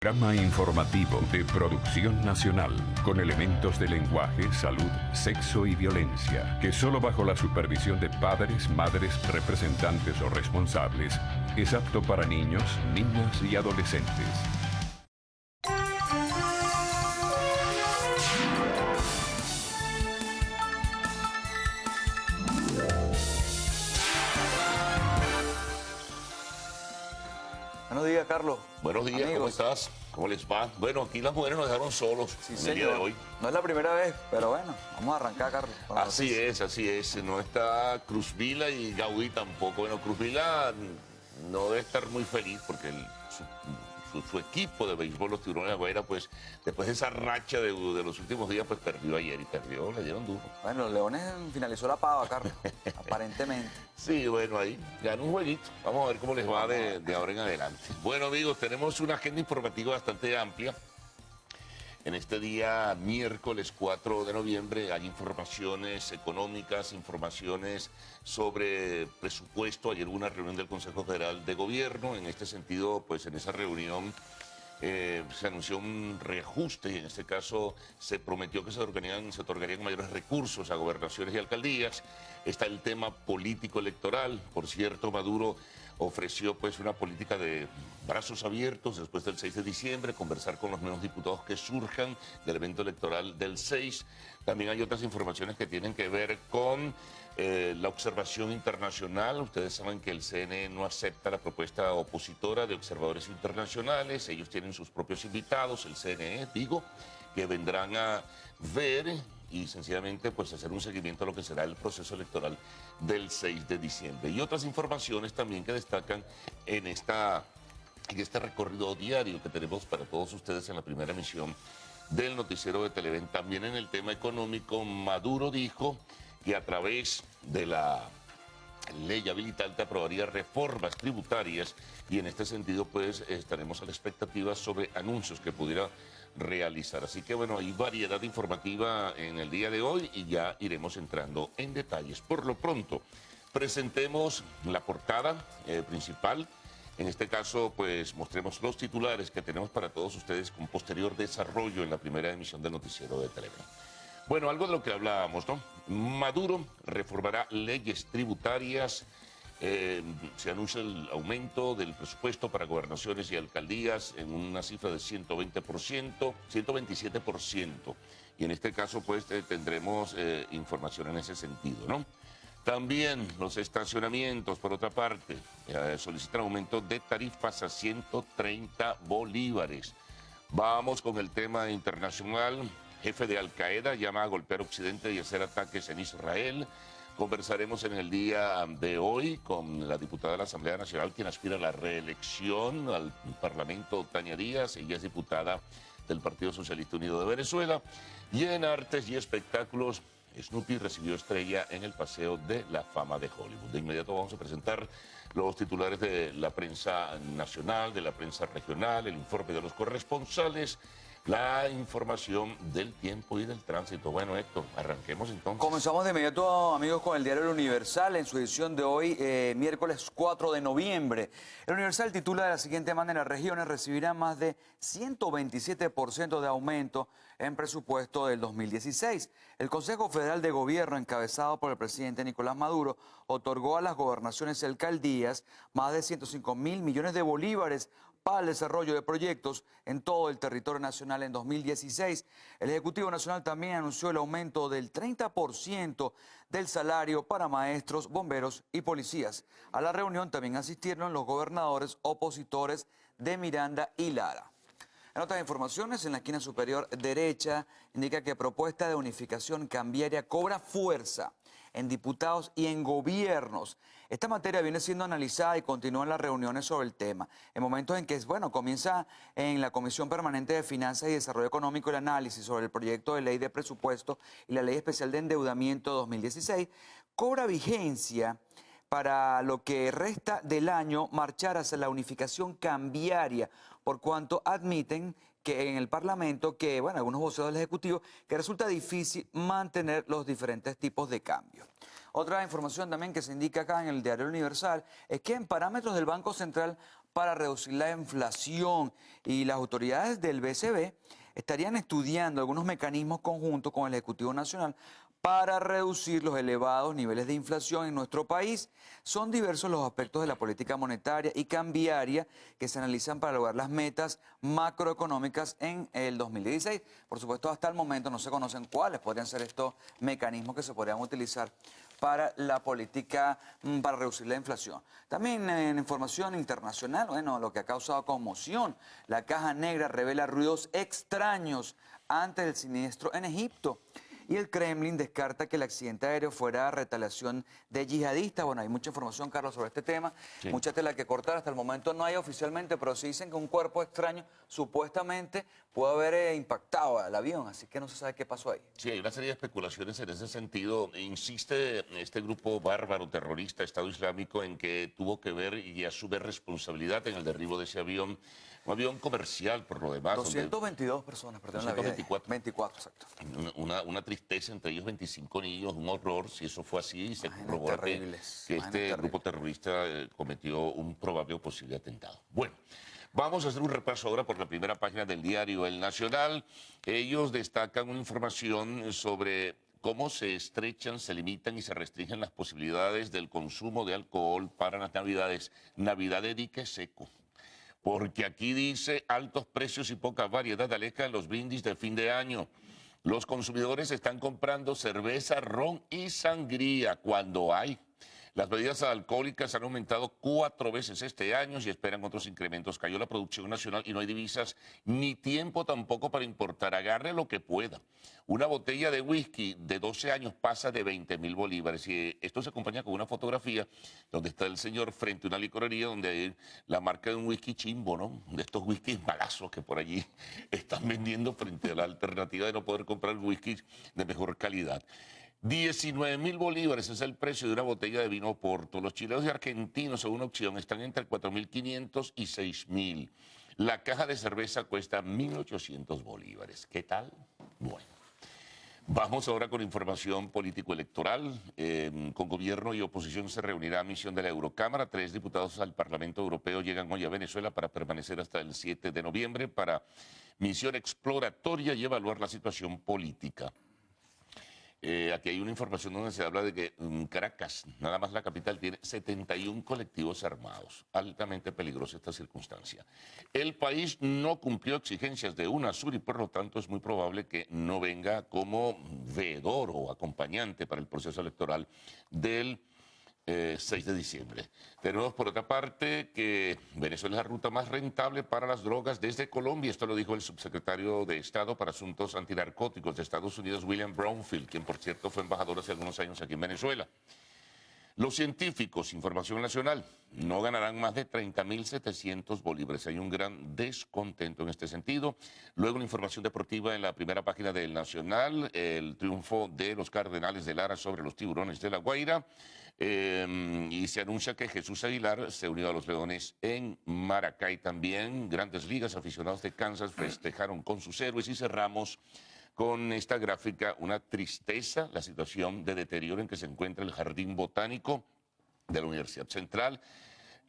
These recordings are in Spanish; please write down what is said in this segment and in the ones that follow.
Programa informativo de Producción Nacional, con elementos de lenguaje, salud, sexo y violencia, que solo bajo la supervisión de padres, madres, representantes o responsables, es apto para niños, niñas y adolescentes. Buenos días, Carlos. Buenos días, amigos. ¿Cómo estás? ¿Cómo les va? Bueno, aquí las mujeres nos dejaron solos Sí, en el día de hoy. No es la primera vez, pero bueno, vamos a arrancar, Carlos. con la Así noticia. es, así es. No está Cruz Vila y Gaudí tampoco. Bueno, Cruz Vila no debe estar muy feliz porque su equipo de béisbol, los Tiburones de La Guaira, pues después de esa racha de los últimos días, pues perdió ayer y perdió, le dieron duro. Bueno, los Leones finalizó la pava, Carlos, aparentemente. Sí, bueno, ahí ganó un jueguito. Vamos a ver cómo les va de ahora en adelante. Bueno, amigos, tenemos una agenda informativa bastante amplia. En este día, miércoles 4 de noviembre, hay informaciones económicas, informaciones sobre presupuesto. Ayer hubo una reunión del Consejo Federal de Gobierno. En este sentido, pues en esa reunión se anunció un reajuste y en este caso se prometió que se otorgarían mayores recursos a gobernaciones y alcaldías. Está el tema político electoral. Por cierto, Maduro ofreció pues una política de brazos abiertos después del 6 de diciembre, conversar con los nuevos diputados que surjan del evento electoral del 6. También hay otras informaciones que tienen que ver con la observación internacional. Ustedes saben que el CNE no acepta la propuesta opositora de observadores internacionales. Ellos tienen sus propios invitados, el CNE, digo, que vendrán a ver y sencillamente pues hacer un seguimiento a lo que será el proceso electoral del 6 de diciembre. Y otras informaciones también que destacan en este recorrido diario que tenemos para todos ustedes en la primera emisión del noticiero de Televen. También en el tema económico, Maduro dijo que a través de la ley habilitante aprobaría reformas tributarias y en este sentido pues estaremos a la expectativa sobre anuncios que pudiera realizar. Así que bueno, hay variedad informativa en el día de hoy y ya iremos entrando en detalles. Por lo pronto, presentemos la portada principal. En este caso, pues mostremos los titulares que tenemos para todos ustedes con posterior desarrollo en la primera emisión del noticiero de Televen. Bueno, algo de lo que hablábamos, ¿no? Maduro reformará leyes tributarias. Se anuncia el aumento del presupuesto para gobernaciones y alcaldías en una cifra de 120%, 127%. Y en este caso, pues, tendremos información en ese sentido, ¿no? También los estacionamientos, por otra parte, solicitan aumento de tarifas a 130 bolívares. Vamos con el tema internacional. Jefe de Al Qaeda llama a golpear Occidente y hacer ataques en Israel. Conversaremos en el día de hoy con la diputada de la Asamblea Nacional, quien aspira a la reelección al Parlamento, Tania Díaz. Ella es diputada del Partido Socialista Unido de Venezuela. Y en artes y espectáculos, Snoopy recibió estrella en el Paseo de la Fama de Hollywood. De inmediato vamos a presentar los titulares de la prensa nacional, de la prensa regional, el informe de los corresponsales, la información del tiempo y del tránsito. Bueno, Héctor, arranquemos entonces. Comenzamos de inmediato, amigos, con el diario El Universal en su edición de hoy, miércoles 4 de noviembre. El Universal titula de la siguiente manera: regiones recibirán más de 127% de aumento en presupuesto del 2016. El Consejo Federal de Gobierno, encabezado por el presidente Nicolás Maduro, otorgó a las gobernaciones y alcaldías más de 105.000 millones de bolívares para el desarrollo de proyectos en todo el territorio nacional en 2016. El Ejecutivo Nacional también anunció el aumento del 30% del salario para maestros, bomberos y policías. A la reunión también asistieron los gobernadores opositores de Miranda y Lara. En otras informaciones, en la esquina superior derecha, indica que propuesta de unificación cambiaria cobra fuerza en diputados y en gobiernos. Esta materia viene siendo analizada y continúan las reuniones sobre el tema. En momentos en que, bueno, comienza en la Comisión Permanente de Finanzas y Desarrollo Económico el análisis sobre el proyecto de ley de presupuesto y la Ley Especial de Endeudamiento 2016, cobra vigencia para lo que resta del año marchar hacia la unificación cambiaria, por cuanto admiten que en el Parlamento, que bueno, algunos voceros del Ejecutivo, que resulta difícil mantener los diferentes tipos de cambio. Otra información también que se indica acá en el diario Universal es que en parámetros del Banco Central para reducir la inflación y las autoridades del BCB estarían estudiando algunos mecanismos conjuntos con el Ejecutivo Nacional para reducir los elevados niveles de inflación en nuestro país. Son diversos los aspectos de la política monetaria y cambiaria que se analizan para lograr las metas macroeconómicas en el 2016. Por supuesto, hasta el momento no se conocen cuáles podrían ser estos mecanismos que se podrían utilizar para la política, para reducir la inflación. También en información internacional, bueno, lo que ha causado conmoción, la caja negra revela ruidos extraños antes del siniestro en Egipto. Y el Kremlin descarta que el accidente aéreo fuera retaliación de yihadistas. Bueno, hay mucha información, Carlos, sobre este tema. Sí. Mucha tela que cortar. Hasta el momento no hay oficialmente, pero sí dicen que un cuerpo extraño supuestamente puede haber impactado al avión. Así que no se sabe qué pasó ahí. Sí, hay una serie de especulaciones en ese sentido. Insiste este grupo bárbaro terrorista, Estado Islámico, en que tuvo que ver y asume responsabilidad en el derribo de ese avión. Un avión comercial, por lo demás. 222 personas perdieron la vida. 224. 24, exacto. Una tristeza, entre ellos 25 niños, un horror. Si eso fue así, se corrobora que este grupo terrorista cometió un probable o posible atentado. Bueno, vamos a hacer un repaso ahora por la primera página del diario El Nacional. Ellos destacan una información sobre cómo se estrechan, se limitan y se restringen las posibilidades del consumo de alcohol para las Navidades. Navidad de dique seco. Porque aquí dice altos precios y poca variedad alejan los brindis de fin de año. Los consumidores están comprando cerveza, ron y sangría cuando hay. Las bebidas alcohólicas han aumentado 4 veces este año y esperan otros incrementos. Cayó la producción nacional y no hay divisas ni tiempo tampoco para importar. Agarre lo que pueda. Una botella de whisky de 12 años pasa de 20.000 bolívares. Y esto se acompaña con una fotografía donde está el señor frente a una licorería donde hay la marca de un whisky chimbo, ¿no? De estos whiskies malazos que por allí están vendiendo frente a la alternativa de no poder comprar whisky de mejor calidad. 19.000 bolívares es el precio de una botella de vino Porto. Los chilenos y argentinos, según opción, están entre 4.500 y 6.000. La caja de cerveza cuesta 1.800 bolívares. ¿Qué tal? Bueno. Vamos ahora con información político-electoral. Con gobierno y oposición se reunirá a misión de la Eurocámara. 3 diputados al Parlamento Europeo llegan hoy a Venezuela para permanecer hasta el 7 de noviembre para misión exploratoria y evaluar la situación política. Aquí hay una información donde se habla de que Caracas, nada más la capital, tiene 71 colectivos armados. Altamente peligrosa esta circunstancia. El país no cumplió exigencias de UNASUR y por lo tanto es muy probable que no venga como veedor o acompañante para el proceso electoral del 6 de diciembre. Tenemos por otra parte que Venezuela es la ruta más rentable para las drogas desde Colombia. Esto lo dijo el subsecretario de Estado para Asuntos Antinarcóticos de Estados Unidos, William Brownfield, quien por cierto fue embajador hace algunos años aquí en Venezuela. Los científicos, información nacional, no ganarán más de 30.700 bolívares. Hay un gran descontento en este sentido. Luego la información deportiva en la primera página del Nacional, el triunfo de los Cardenales de Lara sobre los Tiburones de La Guaira. Y se anuncia que Jesús Aguilar se unió a los Leones en Maracay también. Grandes Ligas, aficionados de Kansas festejaron con sus héroes y cerramos con esta gráfica, una tristeza, la situación de deterioro en que se encuentra el Jardín Botánico de la Universidad Central.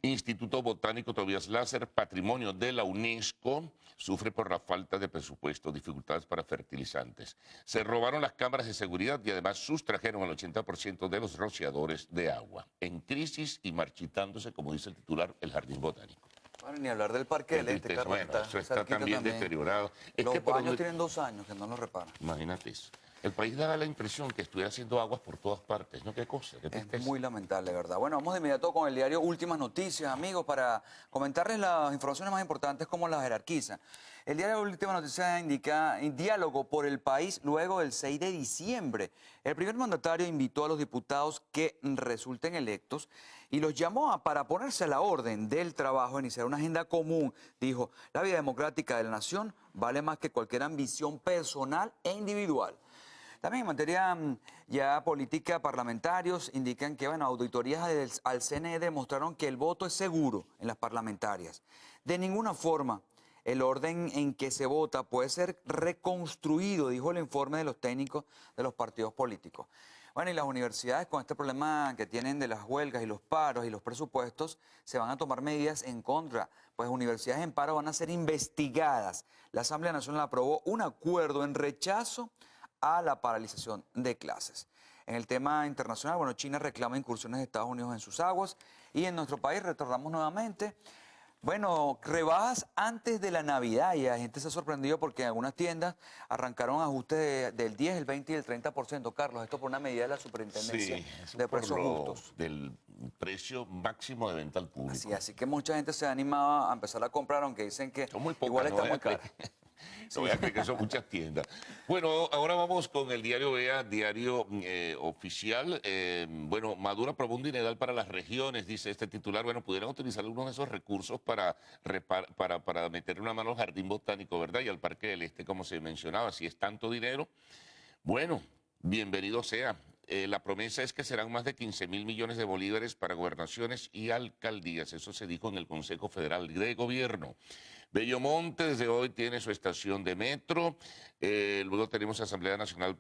Instituto Botánico Tobías Láser, patrimonio de la UNESCO, sufre por la falta de presupuesto, dificultades para fertilizantes. Se robaron las cámaras de seguridad y además sustrajeron el 80% de los rociadores de agua. En crisis y marchitándose, como dice el titular, el Jardín Botánico. Bueno, ni hablar del Parque del Este, Carlos. Bueno, eso está también deteriorado. Los baños tienen 2 años que no los reparan. Imagínate eso. El país da la impresión que estuviera haciendo aguas por todas partes, ¿no? Qué cosa, qué tristeza. Es muy lamentable, ¿verdad? Bueno, vamos de inmediato con el diario Últimas Noticias, amigos, para comentarles las informaciones más importantes, cómo las jerarquizan. El diario Últimas Noticias indica diálogo por el país luego del 6 de diciembre. El primer mandatario invitó a los diputados que resulten electos y los llamó para ponerse a la orden del trabajo, iniciar una agenda común. Dijo, la vida democrática de la nación vale más que cualquier ambición personal e individual. También en materia ya política, parlamentarios indican que, bueno, auditorías al CNE demostraron que el voto es seguro en las parlamentarias. De ninguna forma el orden en que se vota puede ser reconstruido, dijo el informe de los técnicos de los partidos políticos. Bueno, y las universidades con este problema que tienen de las huelgas y los paros y los presupuestos, se van a tomar medidas en contra, pues universidades en paro van a ser investigadas. La Asamblea Nacional aprobó un acuerdo en rechazo a la paralización de clases. En el tema internacional, bueno, China reclama incursiones de Estados Unidos en sus aguas y en nuestro país retornamos nuevamente. Bueno, rebajas antes de la Navidad y la gente se ha sorprendido porque en algunas tiendas arrancaron ajustes del 10, el 20 y el 30%. Carlos, esto por una medida de la Superintendencia de Precios Justos. Del precio máximo de venta al público. Así que mucha gente se ha animado a empezar a comprar, aunque dicen que son muy pocas, igual está muy caro. No voy a creer que son muchas tiendas. Bueno, ahora vamos con el diario VEA, diario oficial. Bueno, Maduro aprobó un dineral para las regiones, dice este titular. Bueno, pudieran utilizar algunos de esos recursos para meter una mano al Jardín Botánico, ¿verdad? Y al Parque del Este, como se mencionaba. Si es tanto dinero, bueno, bienvenido sea. La promesa es que serán más de 15.000 millones de bolívares para gobernaciones y alcaldías. Eso se dijo en el Consejo Federal de Gobierno. Bellomonte desde hoy tiene su estación de metro. Luego tenemos Asamblea Nacional,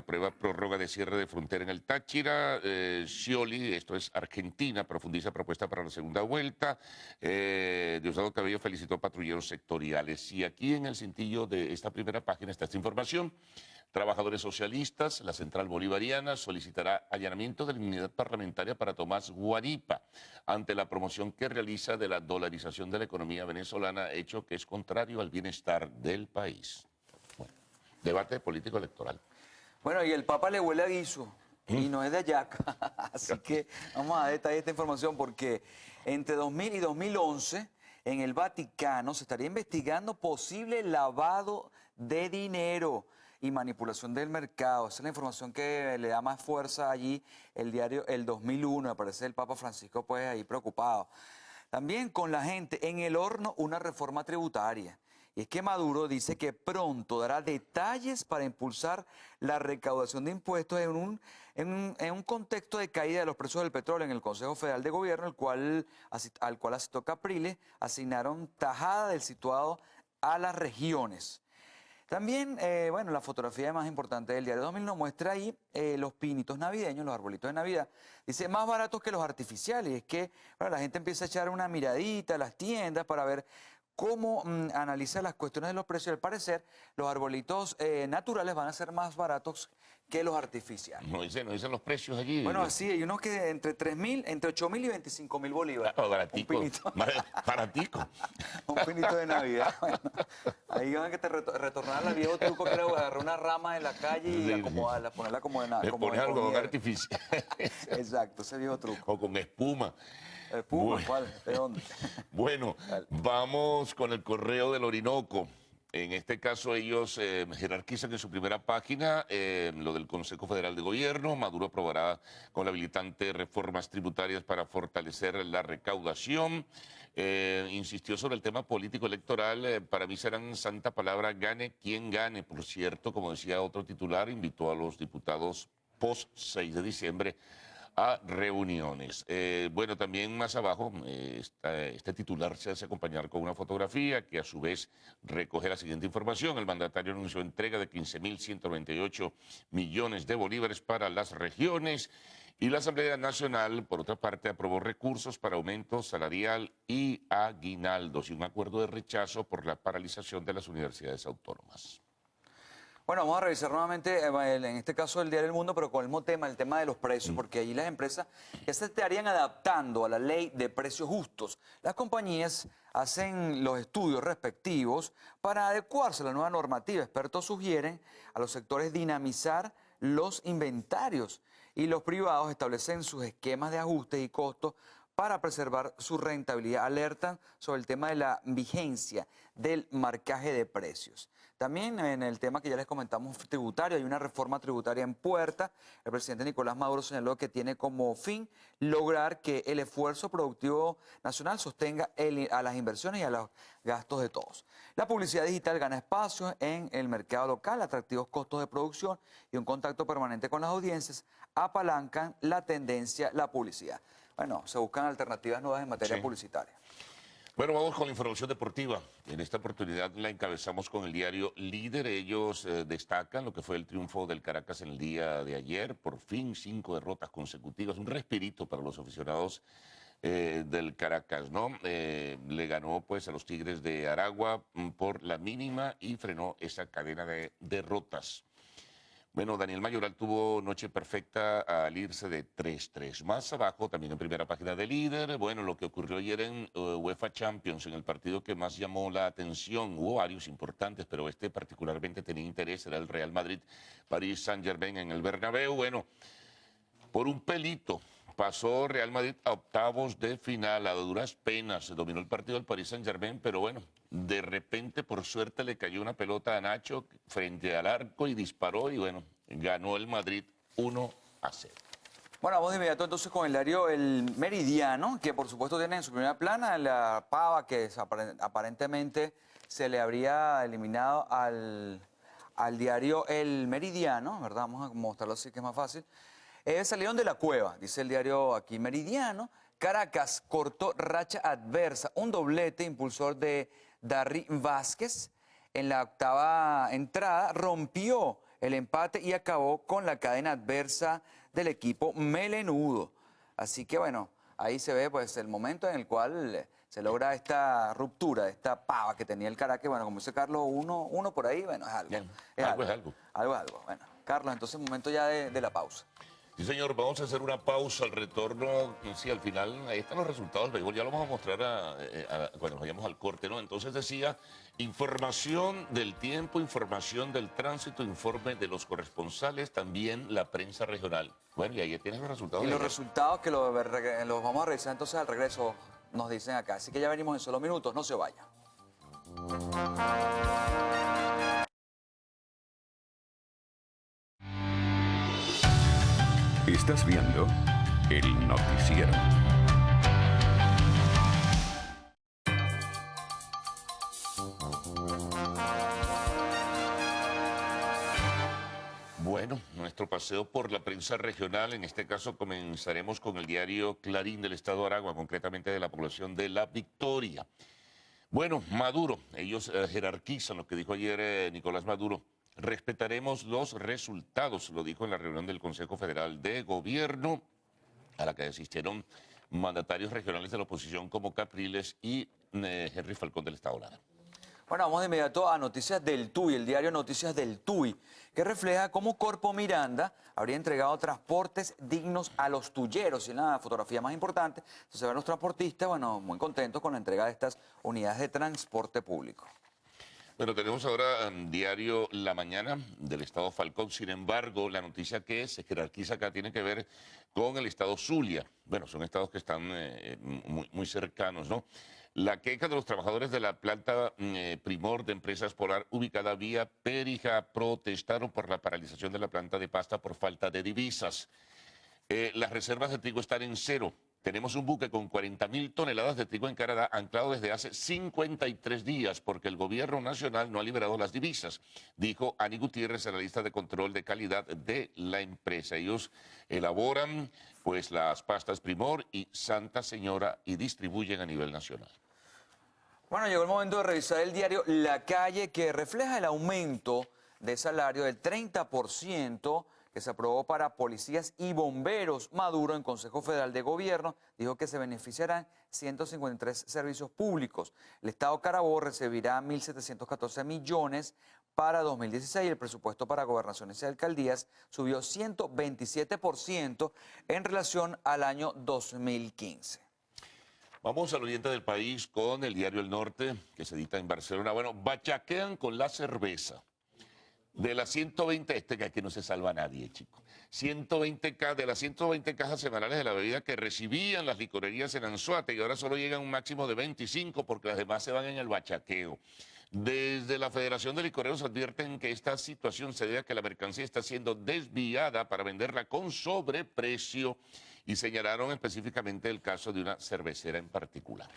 prueba prórroga de cierre de frontera en el Táchira. Scioli, esto es Argentina, profundiza propuesta para la segunda vuelta. Diosdado Cabello felicitó a patrulleros sectoriales. Y aquí en el cintillo de esta primera página está esta información. Trabajadores socialistas, la Central Bolivariana solicitará allanamiento de la inmunidad parlamentaria para Tomás Guaripa ante la promoción que realiza de la dolarización de la economía venezolana, hecho que es contrario al bienestar del país. Bueno, debate político electoral. Bueno, y el Papa le huele a guiso y no es de Ayaca. Así que vamos a detallar esta información porque entre 2000 y 2011 en el Vaticano se estaría investigando posible lavado de dinero y manipulación del mercado. Esa es la información que le da más fuerza allí el diario El 2001. Aparece el Papa Francisco pues ahí preocupado. También con la gente en el horno una reforma tributaria. Y es que Maduro dice que pronto dará detalles para impulsar la recaudación de impuestos en un contexto de caída de los precios del petróleo. En el Consejo Federal de Gobierno, al cual asistió Capriles, asignaron tajada del situado a las regiones. También, bueno, la fotografía más importante del diario 2000 nos muestra ahí los pinitos navideños, los arbolitos de Navidad. Dice, más baratos que los artificiales. Y es que bueno, la gente empieza a echar una miradita a las tiendas para ver cómo analiza las cuestiones de los precios. Al parecer, los arbolitos naturales van a ser más baratos que los artificiales. No dicen los precios allí. Bueno, sí, hay unos que entre 3.000, entre 8.000 y 25.000 bolívares. Claro, baratico. Baratico. Un pinito de Navidad. Bueno, ahí van a retornar al viejo truco que era agarrar una rama en la calle y acomodarla, ponerla como de nada. Le pones algodón artificial. Exacto, ese viejo truco. O con espuma. ¿Espuma? Bueno. ¿Cuál? ¿De dónde? Bueno, vamos con el Correo del Orinoco. En este caso ellos jerarquizan en su primera página lo del Consejo Federal de Gobierno. Maduro aprobará con la habilitante reformas tributarias para fortalecer la recaudación. Insistió sobre el tema político electoral. Para mí serán santa palabra, gane quien gane. Por cierto, como decía otro titular, invitó a los diputados post 6 de diciembre a reuniones. Bueno, también más abajo, este titular se hace acompañar con una fotografía que a su vez recoge la siguiente información. El mandatario anunció entrega de 15.198 millones de bolívares para las regiones y la Asamblea Nacional, por otra parte, aprobó recursos para aumento salarial y aguinaldos y un acuerdo de rechazo por la paralización de las universidades autónomas. Bueno, vamos a revisar nuevamente, en este caso el diario El Mundo, pero con el mismo tema, el tema de los precios, porque allí las empresas ya se estarían adaptando a la ley de precios justos. Las compañías hacen los estudios respectivos para adecuarse a la nueva normativa. Expertos sugieren a los sectores dinamizar los inventarios y los privados establecen sus esquemas de ajustes y costos para preservar su rentabilidad. Alertan sobre el tema de la vigencia del marcaje de precios. También en el tema que ya les comentamos tributario, hay una reforma tributaria en puerta. El presidente Nicolás Maduro señaló que tiene como fin lograr que el esfuerzo productivo nacional sostenga a las inversiones y a los gastos de todos. La publicidad digital gana espacio en el mercado local, atractivos costos de producción y un contacto permanente con las audiencias apalancan la tendencia, la publicidad. Bueno, se buscan alternativas nuevas en materia publicitaria. Bueno, vamos con la información deportiva. En esta oportunidad la encabezamos con el diario Líder. Ellos destacan lo que fue el triunfo del Caracas en el día de ayer. Por fin 5 derrotas consecutivas. Un respirito para los aficionados del Caracas, ¿no? Le ganó pues a los Tigres de Aragua por la mínima y frenó esa cadena de derrotas. Bueno, Daniel Mayoral tuvo noche perfecta al irse de 3-3. Más abajo, también en primera página de Líder, bueno, lo que ocurrió ayer en UEFA Champions, en el partido que más llamó la atención, hubo varios importantes, pero este particularmente tenía interés, era el Real Madrid, París Saint-Germain en el Bernabéu. Bueno, por un pelito pasó Real Madrid a octavos de final, a duras penas, se dominó el partido del Paris Saint-Germain, pero bueno, de repente, por suerte, le cayó una pelota a Nacho frente al arco y disparó y bueno, ganó el Madrid 1-0. Bueno, vamos de inmediato entonces con el diario El Meridiano, que por supuesto tiene en su primera plana la pava que aparentemente se le habría eliminado al diario El Meridiano, ¿verdad? Vamos a mostrarlo así que es más fácil. Salieron de la cueva, dice el diario aquí Meridiano. Caracas cortó racha adversa, un doblete impulsor de Darry Vázquez en la octava entrada, rompió el empate y acabó con la cadena adversa del equipo melenudo. Así que bueno, ahí se ve pues el momento en el cual se logra esta ruptura, esta pava que tenía el Caracas. Bueno, como dice Carlos, uno por ahí, bueno, es algo. Bien, es algo algo. es algo. Algo es algo. Bueno, Carlos, entonces momento ya de la pausa. Sí, señor, vamos a hacer una pausa al retorno. Sí, al final, ahí están los resultados del béisbol. Ya lo vamos a mostrar cuando vayamos al corte, ¿no? Entonces decía, información del tiempo, información del tránsito, informe de los corresponsales, también la prensa regional. Bueno, y ahí tienes los resultados. Y los resultados que los vamos a revisar entonces al regreso, nos dicen acá. Así que ya venimos en solo minutos, no se vaya. Estás viendo el noticiero. Bueno, nuestro paseo por la prensa regional, en este caso comenzaremos con el diario Clarín del Estado de Aragua, concretamente de la población de La Victoria. Bueno, Maduro, ellos jerarquizan lo que dijo ayer Nicolás Maduro. Respetaremos los resultados, lo dijo en la reunión del Consejo Federal de Gobierno, a la que asistieron mandatarios regionales de la oposición como Capriles y Henry Falcón del Estado Lara. Bueno, vamos de inmediato a Noticias del Tuy, el diario Noticias del Tuy, que refleja cómo Corpo Miranda habría entregado transportes dignos a los tuyeros. Y en la fotografía más importante, se ven los transportistas, bueno, muy contentos con la entrega de estas unidades de transporte público. Bueno, tenemos ahora diario La Mañana del Estado Falcón. Sin embargo, la noticia que se jerarquiza acá tiene que ver con el Estado Zulia. Bueno, son estados que están muy cercanos, ¿no? La queja de los trabajadores de la planta Primor de Empresas Polar, ubicada vía Perija, protestaron por la paralización de la planta de pasta por falta de divisas. Las reservas de trigo están en cero. Tenemos un buque con 40.000 toneladas de trigo en Canadá anclado desde hace 53 días porque el gobierno nacional no ha liberado las divisas, dijo Ani Gutiérrez, analista de control de calidad de la empresa. Ellos elaboran pues las pastas Primor y Santa Señora y distribuyen a nivel nacional. Bueno, llegó el momento de revisar el diario La Calle, que refleja el aumento de salario del 30% que se aprobó para policías y bomberos. Maduro, en Consejo Federal de Gobierno, dijo que se beneficiarán 153 servicios públicos. El Estado Carabobo recibirá 1.714 millones para 2016. El presupuesto para gobernaciones y alcaldías subió 127% en relación al año 2015. Vamos al oriente del país con el diario El Norte, que se edita en Barcelona. Bueno, bachaquean con la cerveza. De las 120, que aquí no se salva a nadie, chicos. De las 120 cajas semanales de la bebida que recibían las licorerías en Anzoátegui, y ahora solo llegan un máximo de 25 porque las demás se van en el bachaqueo. Desde la Federación de Licoreros advierten que esta situación se debe a que la mercancía está siendo desviada para venderla con sobreprecio y señalaron específicamente el caso de una cervecera en particular.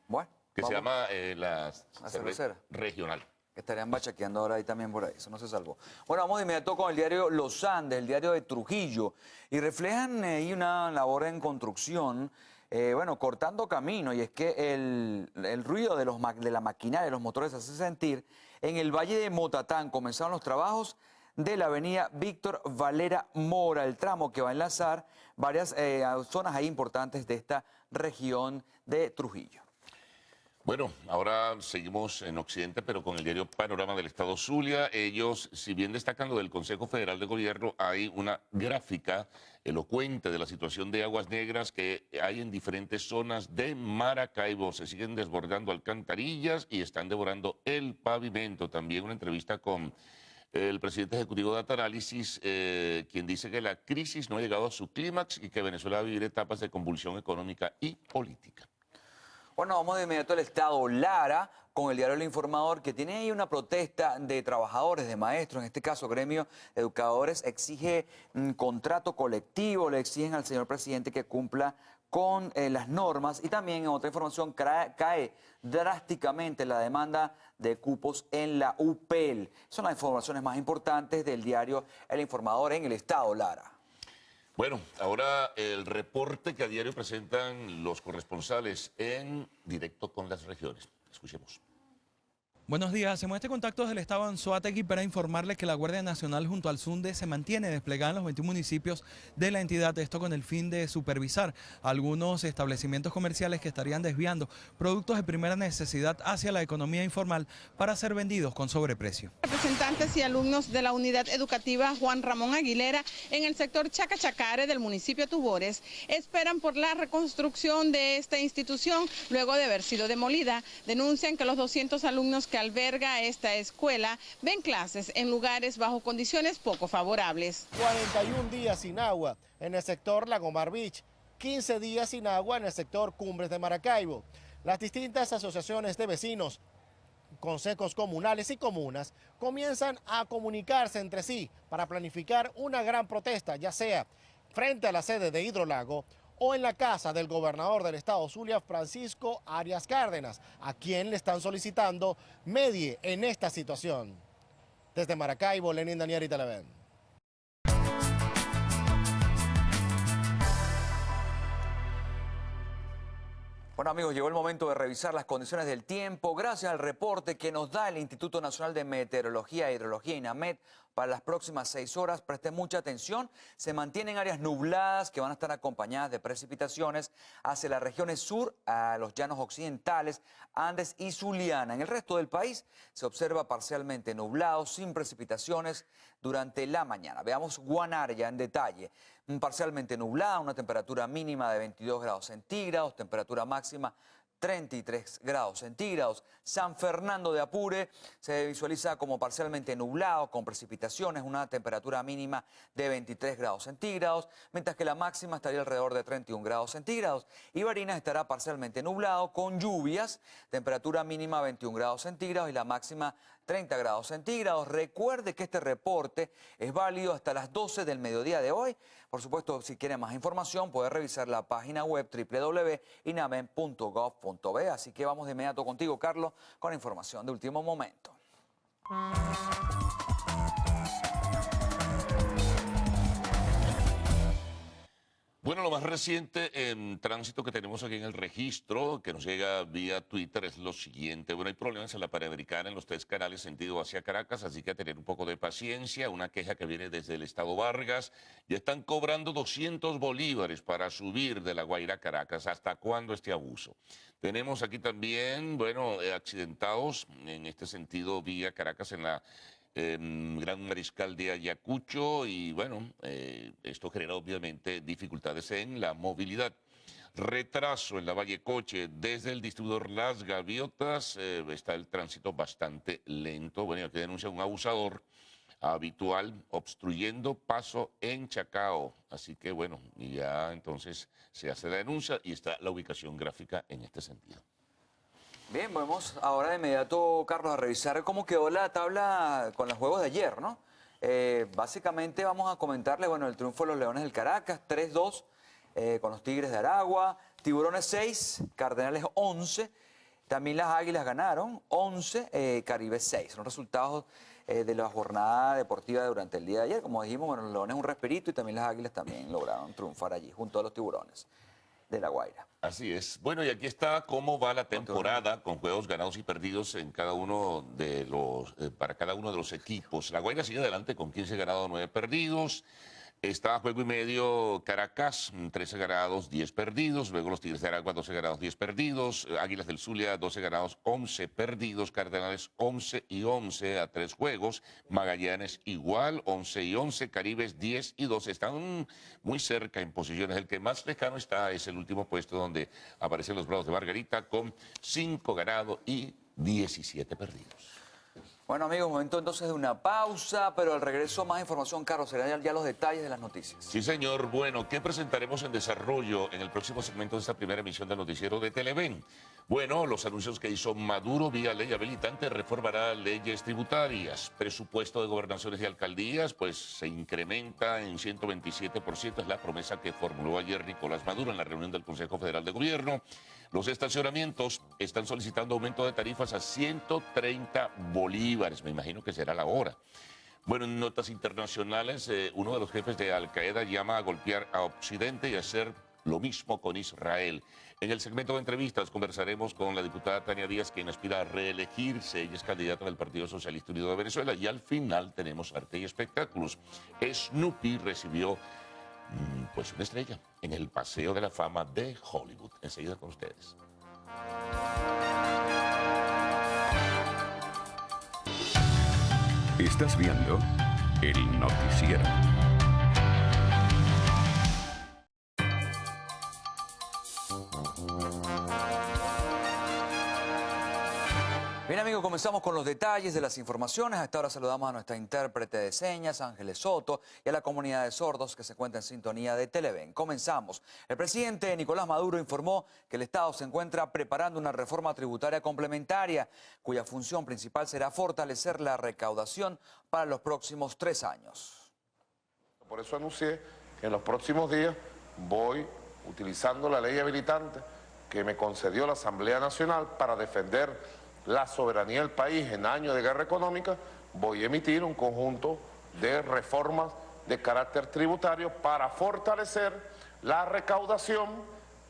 Bueno, que se llama la cervecera regional. Que estarían bachaqueando ahora ahí también por ahí, eso no se salvó. Bueno, vamos de inmediato con el diario Los Andes, el diario de Trujillo, y reflejan ahí una labor en construcción bueno, cortando camino, y es que el ruido de la maquinaria de los motores se hace sentir. En el Valle de Motatán comenzaron los trabajos de la avenida Víctor Valera Mora, el tramo que va a enlazar varias zonas ahí importantes de esta región de Trujillo. Bueno, ahora seguimos en Occidente, pero con el diario Panorama del Estado Zulia. Ellos, si bien destacan lo del Consejo Federal de Gobierno, hay una gráfica elocuente de la situación de aguas negras que hay en diferentes zonas de Maracaibo. Se siguen desbordando alcantarillas y están devorando el pavimento. También una entrevista con el presidente ejecutivo de Data Análisis, quien dice que la crisis no ha llegado a su clímax y que Venezuela va a vivir etapas de convulsión económica y política. Bueno, vamos de inmediato al estado Lara con el diario El Informador, que tiene ahí una protesta de trabajadores, de maestros, en este caso gremio de educadores, exige un contrato colectivo, le exigen al señor presidente que cumpla con las normas, y también en otra información cae drásticamente la demanda de cupos en la UPEL. Son las informaciones más importantes del diario El Informador en el estado Lara. Bueno, ahora el reporte que a diario presentan los corresponsales en directo con las regiones. Escuchemos. Buenos días, hacemos este contacto desde el estado Anzoátegui para informarle que la Guardia Nacional junto al SUNDE se mantiene desplegada en los 21 municipios de la entidad, esto con el fin de supervisar algunos establecimientos comerciales que estarían desviando productos de primera necesidad hacia la economía informal para ser vendidos con sobreprecio. Representantes y alumnos de la unidad educativa Juan Ramón Aguilera en el sector Chacachacare del municipio Tubores esperan por la reconstrucción de esta institución luego de haber sido demolida. Denuncian que los 200 alumnos que alberga esta escuela ven clases en lugares bajo condiciones poco favorables. 41 días sin agua en el sector Lagomar Beach, 15 días sin agua en el sector Cumbres de Maracaibo. Las distintas asociaciones de vecinos, consejos comunales y comunas comienzan a comunicarse entre sí para planificar una gran protesta, ya sea frente a la sede de Hidrolago o en la casa del gobernador del estado Zulia, Francisco Arias Cárdenas, a quien le están solicitando medie en esta situación. Desde Maracaibo, Lenín Daniel y Televen. Bueno, amigos, llegó el momento de revisar las condiciones del tiempo gracias al reporte que nos da el Instituto Nacional de Meteorología e Hidrología, INAMET. Para las próximas 6 horas, presten mucha atención, se mantienen áreas nubladas que van a estar acompañadas de precipitaciones hacia las regiones sur, a los llanos occidentales, Andes y Zuliana. En el resto del país se observa parcialmente nublado, sin precipitaciones durante la mañana. Veamos Guanare en detalle. Parcialmente nublada, una temperatura mínima de 22 grados centígrados, temperatura máxima 33 grados centígrados. San Fernando de Apure se visualiza como parcialmente nublado, con precipitaciones, una temperatura mínima de 23 grados centígrados, mientras que la máxima estaría alrededor de 31 grados centígrados. Y Barinas estará parcialmente nublado, con lluvias, temperatura mínima 21 grados centígrados y la máxima 30 grados centígrados. Recuerde que este reporte es válido hasta las 12 del mediodía de hoy. Por supuesto, si quiere más información, puede revisar la página web www.inamen.gov.be. Así que vamos de inmediato contigo, Carlos, con información de último momento. Bueno, lo más reciente en tránsito que tenemos aquí en el registro, que nos llega vía Twitter, es lo siguiente. Bueno, hay problemas en la Panamericana en los 3 canales sentido hacia Caracas, así que a tener un poco de paciencia. Una queja que viene desde el estado Vargas. Ya están cobrando 200 bolívares para subir de La Guaira a Caracas. ¿Hasta cuándo este abuso? Tenemos aquí también, bueno, accidentados en este sentido vía Caracas en la Gran Mariscal de Ayacucho, y bueno, esto genera obviamente dificultades en la movilidad. Retraso en la Valle Coche desde el distribuidor Las Gaviotas, está el tránsito bastante lento. Bueno, aquí denuncia un abusador habitual obstruyendo paso en Chacao. Así que bueno, ya entonces se hace la denuncia y está la ubicación gráfica en este sentido. Bien, vamos ahora de inmediato, Carlos, a revisar cómo quedó la tabla con los juegos de ayer, ¿no? Básicamente vamos a comentarles, bueno, el triunfo de los Leones del Caracas, 3-2 con los Tigres de Aragua, Tiburones 6, Cardenales 11, también las Águilas ganaron 11, Caribe 6. Son resultados de la jornada deportiva durante el día de ayer. Como dijimos, bueno, los Leones un respirito y también las Águilas también lograron triunfar allí junto a los Tiburones. de La Guaira. Así es. Bueno, y aquí está cómo va la temporada con juegos ganados y perdidos en cada uno de los, para cada uno de los equipos. La Guaira sigue adelante con 15 ganados, 9 perdidos. Está a juego y medio Caracas, 13 ganados, 10 perdidos. Luego los Tigres de Aragua, 12 ganados, 10 perdidos. Águilas del Zulia, 12 ganados, 11 perdidos. Cardenales, 11 y 11 a 3 juegos. Magallanes igual, 11 y 11. Caribes, 10 y 12. Están muy cerca en posiciones. El que más lejano está es el último puesto donde aparecen los Bravos de Margarita con 5 ganados y 17 perdidos. Bueno, amigos, momento entonces de una pausa, pero al regreso más información, Carlos, serán ya los detalles de las noticias. Sí, señor. Bueno, ¿qué presentaremos en desarrollo en el próximo segmento de esta primera emisión del noticiero de Televen? Bueno, los anuncios que hizo Maduro vía ley habilitante reformará leyes tributarias. Presupuesto de gobernaciones y alcaldías, pues se incrementa en 127%, es la promesa que formuló ayer Nicolás Maduro en la reunión del Consejo Federal de Gobierno. Los estacionamientos están solicitando aumento de tarifas a 130 bolívares, me imagino que será la hora. Bueno, en notas internacionales, uno de los jefes de Al-Qaeda llama a golpear a Occidente y a hacer lo mismo con Israel. En el segmento de entrevistas conversaremos con la diputada Tania Díaz, quien aspira a reelegirse. Ella es candidata del Partido Socialista Unido de Venezuela. Y al final tenemos arte y espectáculos. Snoopy recibió pues una estrella en el Paseo de la Fama de Hollywood. Enseguida con ustedes. Estás viendo el noticiero. Bien, amigos, comenzamos con los detalles de las informaciones. Hasta ahora saludamos a nuestra intérprete de señas, Ángeles Soto, y a la comunidad de sordos que se encuentra en sintonía de Televen. Comenzamos. El presidente Nicolás Maduro informó que el Estado se encuentra preparando una reforma tributaria complementaria, cuya función principal será fortalecer la recaudación para los próximos 3 años. Por eso anuncié que en los próximos días voy utilizando la ley habilitante que me concedió la Asamblea Nacional para defender la soberanía del país en años de guerra económica. Voy a emitir un conjunto de reformas de carácter tributario para fortalecer la recaudación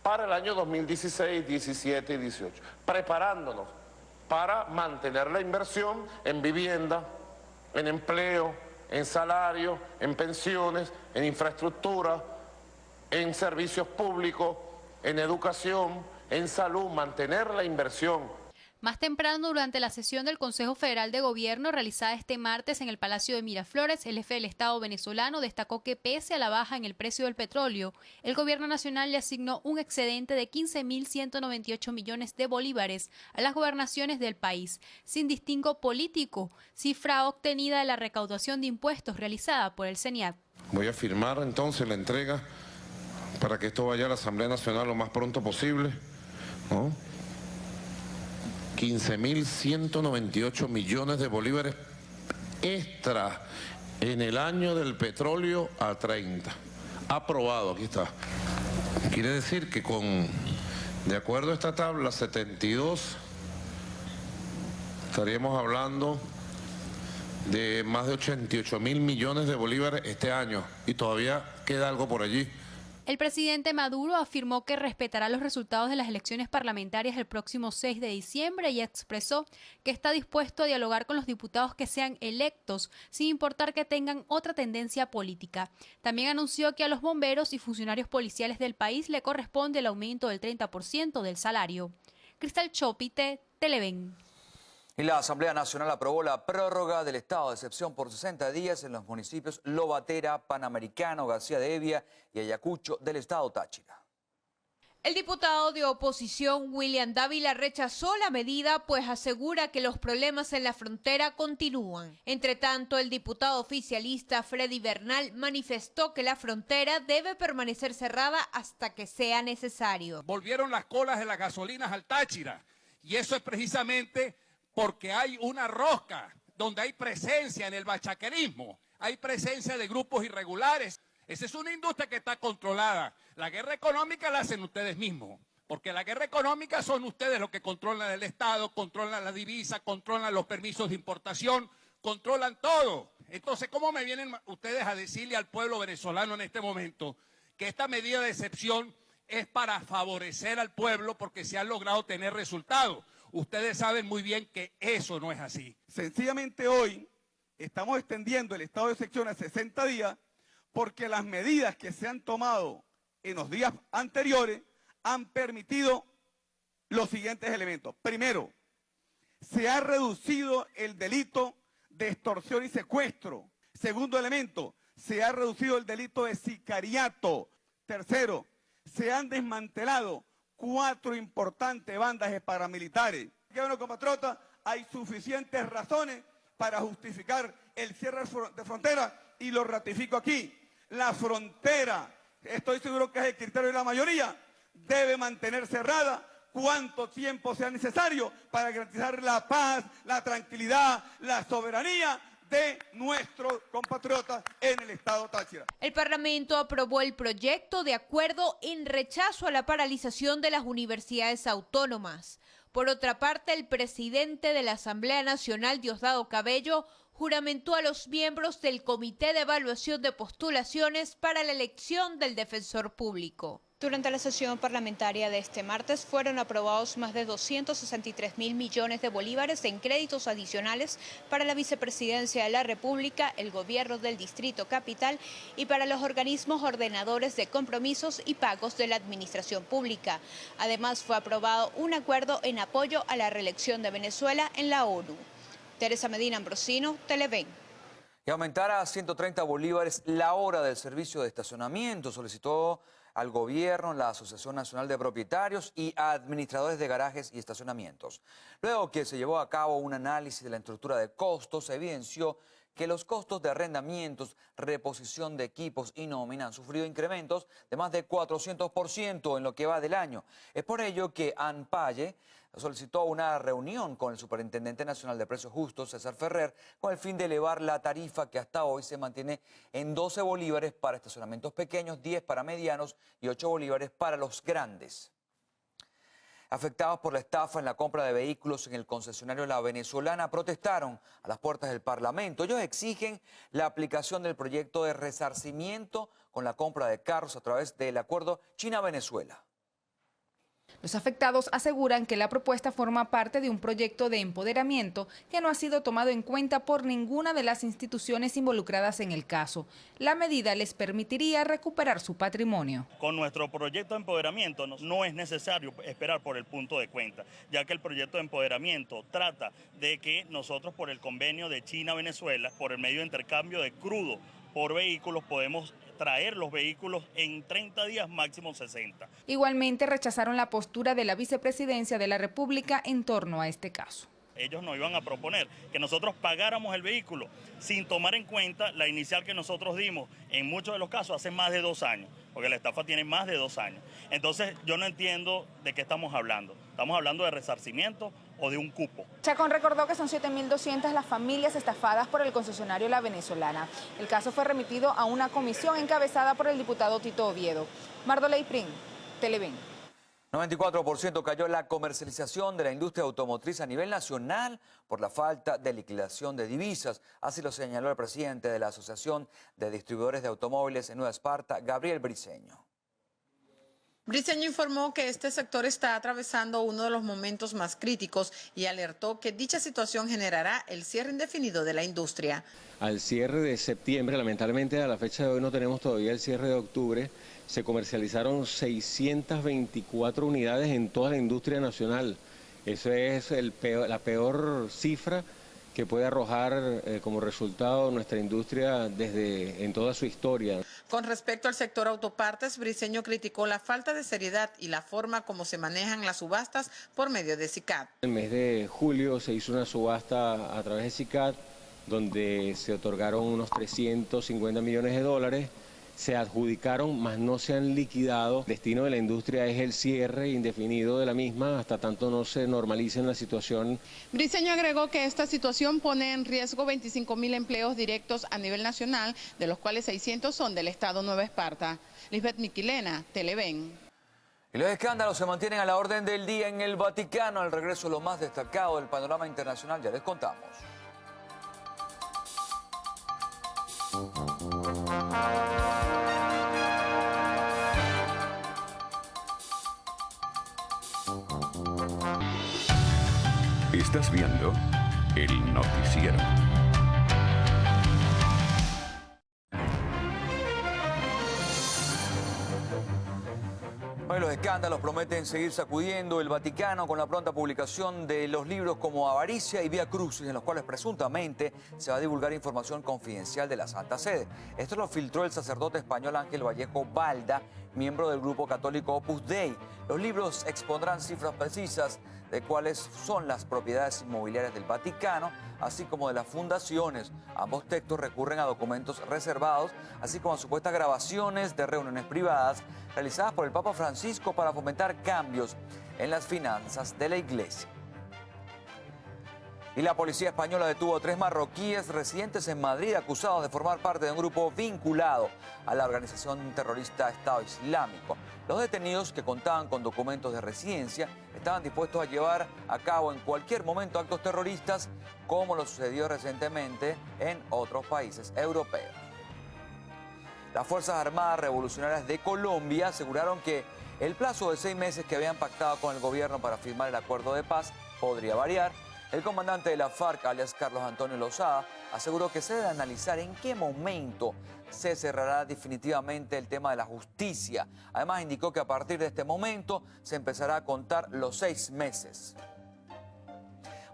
para el año 2016, 17 y 18, preparándonos para mantener la inversión en vivienda, en empleo, en salario, en pensiones, en infraestructura, en servicios públicos, en educación, en salud, mantener la inversión. Más temprano, durante la sesión del Consejo Federal de Gobierno realizada este martes en el Palacio de Miraflores, el jefe del Estado venezolano destacó que pese a la baja en el precio del petróleo, el Gobierno Nacional le asignó un excedente de 15.198 millones de bolívares a las gobernaciones del país, sin distingo político, cifra obtenida de la recaudación de impuestos realizada por el CENIAT. Voy a firmar entonces la entrega para que esto vaya a la Asamblea Nacional lo más pronto posible, ¿no? 15.198 millones de bolívares extra en el año del petróleo a 30. Aprobado, aquí está. Quiere decir que de acuerdo a esta tabla 72, estaríamos hablando de más de 88.000 millones de bolívares este año y todavía queda algo por allí. El presidente Maduro afirmó que respetará los resultados de las elecciones parlamentarias el próximo 6 de diciembre y expresó que está dispuesto a dialogar con los diputados que sean electos, sin importar que tengan otra tendencia política. También anunció que a los bomberos y funcionarios policiales del país le corresponde el aumento del 30% del salario. Cristal Chopite, Televen. Y la Asamblea Nacional aprobó la prórroga del estado de excepción por 60 días en los municipios Lobatera, Panamericano, García de Evia y Ayacucho del estado Táchira. El diputado de oposición William Dávila rechazó la medida, pues asegura que los problemas en la frontera continúan. Entre tanto, el diputado oficialista Freddy Bernal manifestó que la frontera debe permanecer cerrada hasta que sea necesario. Volvieron las colas de las gasolinas al Táchira, y eso es precisamente porque hay una rosca donde hay presencia en el bachaquerismo, hay presencia de grupos irregulares. Esa es una industria que está controlada. La guerra económica la hacen ustedes mismos, porque la guerra económica son ustedes los que controlan el Estado, controlan la divisa, controlan los permisos de importación, controlan todo. Entonces, ¿cómo me vienen ustedes a decirle al pueblo venezolano en este momento que esta medida de excepción es para favorecer al pueblo porque se han logrado tener resultados. Ustedes saben muy bien que eso no es así. Sencillamente hoy estamos extendiendo el estado de excepción a 60 días porque las medidas que se han tomado en los días anteriores han permitido los siguientes elementos. Primero, se ha reducido el delito de extorsión y secuestro. Segundo elemento, se ha reducido el delito de sicariato. Tercero, se han desmantelado 4 importantes bandas de paramilitares. Bueno, compatriotas, hay suficientes razones para justificar el cierre de frontera y lo ratifico aquí. La frontera, estoy seguro que es el criterio de la mayoría, debe mantener cerrada cuánto tiempo sea necesario para garantizar la paz, la tranquilidad, la soberanía de nuestros compatriotas en el estado Táchira. El Parlamento aprobó el proyecto de acuerdo en rechazo a la paralización de las universidades autónomas. Por otra parte, el presidente de la Asamblea Nacional, Diosdado Cabello, juramentó a los miembros del Comité de Evaluación de Postulaciones para la elección del Defensor Público. Durante la sesión parlamentaria de este martes fueron aprobados más de 263.000 millones de bolívares en créditos adicionales para la Vicepresidencia de la República, el Gobierno del Distrito Capital y para los organismos ordenadores de compromisos y pagos de la Administración Pública. Además, fue aprobado un acuerdo en apoyo a la reelección de Venezuela en la ONU. Teresa Medina Ambrosino, Televen. Y aumentar a 130 bolívares la hora del servicio de estacionamiento, solicitó al gobierno, la Asociación Nacional de Propietarios y Administradores de Garajes y Estacionamientos. Luego que se llevó a cabo un análisis de la estructura de costos, se evidenció que los costos de arrendamientos, reposición de equipos y nómina han sufrido incrementos de más de 400% en lo que va del año. Es por ello que ANPAYE solicitó una reunión con el Superintendente Nacional de Precios Justos, César Ferrer, con el fin de elevar la tarifa que hasta hoy se mantiene en 12 bolívares para estacionamientos pequeños, 10 para medianos y 8 bolívares para los grandes. Afectados por la estafa en la compra de vehículos en el concesionario La Venezolana protestaron a las puertas del Parlamento. Ellos exigen la aplicación del proyecto de resarcimiento con la compra de carros a través del acuerdo China-Venezuela. Los afectados aseguran que la propuesta forma parte de un proyecto de empoderamiento que no ha sido tomado en cuenta por ninguna de las instituciones involucradas en el caso. La medida les permitiría recuperar su patrimonio. Con nuestro proyecto de empoderamiento no es necesario esperar por el punto de cuenta, ya que el proyecto de empoderamiento trata de que nosotros por el convenio de China-Venezuela, por el medio de intercambio de crudo por vehículos, podemos traer los vehículos en 30 días, máximo 60. Igualmente rechazaron la postura de la Vicepresidencia de la República en torno a este caso. Ellos nos iban a proponer que nosotros pagáramos el vehículo sin tomar en cuenta la inicial que nosotros dimos, en muchos de los casos hace más de 2 años, porque la estafa tiene más de 2 años. Entonces yo no entiendo de qué estamos hablando. ¿Estamos hablando de resarcimiento o de un cupo? Chacón recordó que son 7.200 las familias estafadas por el concesionario La Venezolana. El caso fue remitido a una comisión encabezada por el diputado Tito Oviedo. Mardoley Prim, Televen. 94% cayó la comercialización de la industria automotriz a nivel nacional por la falta de liquidación de divisas. Así lo señaló el presidente de la Asociación de Distribuidores de Automóviles en Nueva Esparta, Gabriel Briceño. Briceño informó que este sector está atravesando uno de los momentos más críticos y alertó que dicha situación generará el cierre indefinido de la industria. Al cierre de septiembre, lamentablemente a la fecha de hoy no tenemos todavía el cierre de octubre, se comercializaron 624 unidades en toda la industria nacional. Eso es la peor cifra que puede arrojar como resultado nuestra industria en toda su historia. Con respecto al sector autopartes, Briceño criticó la falta de seriedad y la forma como se manejan las subastas por medio de SICAD. En el mes de julio se hizo una subasta a través de SICAD donde se otorgaron unos 350 millones de dólares. Se adjudicaron, mas no se han liquidado. El destino de la industria es el cierre indefinido de la misma hasta tanto no se normalice la situación. Briceño agregó que esta situación pone en riesgo 25.000 empleos directos a nivel nacional, de los cuales 600 son del estado Nueva Esparta. Lisbeth Miquilena, Televen. Y los escándalos se mantienen a la orden del día en el Vaticano. Al regreso, lo más destacado del panorama internacional, ya les contamos. Estás viendo el noticiero. Hoy los escándalos prometen seguir sacudiendo el Vaticano con la pronta publicación de los libros como Avaricia y Vía Crucis, en los cuales presuntamente se va a divulgar información confidencial de la Santa Sede. Esto lo filtró el sacerdote español Ángel Vallejo Balda, miembro del grupo católico Opus Dei. Los libros expondrán cifras precisas de cuáles son las propiedades inmobiliarias del Vaticano, así como de las fundaciones. Ambos textos recurren a documentos reservados, así como a supuestas grabaciones de reuniones privadas realizadas por el Papa Francisco para fomentar cambios en las finanzas de la Iglesia. Y la policía española detuvo a 3 marroquíes residentes en Madrid acusados de formar parte de un grupo vinculado a la organización terrorista Estado Islámico. Los detenidos, que contaban con documentos de residencia, estaban dispuestos a llevar a cabo en cualquier momento actos terroristas, como lo sucedió recientemente en otros países europeos. Las Fuerzas Armadas Revolucionarias de Colombia aseguraron que el plazo de 6 meses que habían pactado con el gobierno para firmar el acuerdo de paz podría variar. El comandante de la FARC, alias Carlos Antonio Lozada, aseguró que se debe analizar en qué momento se cerrará definitivamente el tema de la justicia. Además, indicó que a partir de este momento se empezará a contar los 6 meses.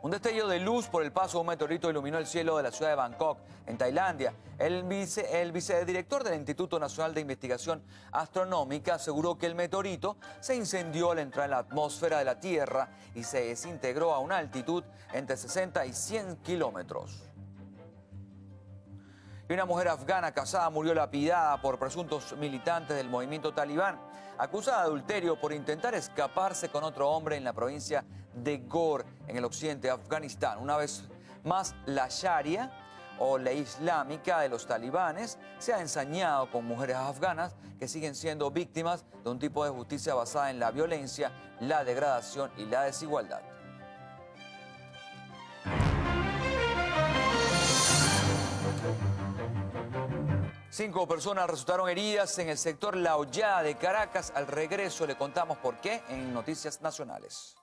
Un destello de luz por el paso de un meteorito iluminó el cielo de la ciudad de Bangkok, en Tailandia. El vicedirector del Instituto Nacional de Investigación Astronómica aseguró que el meteorito se incendió al entrar en la atmósfera de la Tierra y se desintegró a una altitud entre 60 y 100 kilómetros. Y una mujer afgana casada murió lapidada por presuntos militantes del movimiento talibán, acusada de adulterio por intentar escaparse con otro hombre en la provincia de Ghor, en el occidente de Afganistán. Una vez más, la Sharia, o ley islámica de los talibanes, se ha ensañado con mujeres afganas que siguen siendo víctimas de un tipo de justicia basada en la violencia, la degradación y la desigualdad. Cinco personas resultaron heridas en el sector La Hollada de Caracas. Al regreso le contamos por qué en Noticias Nacionales.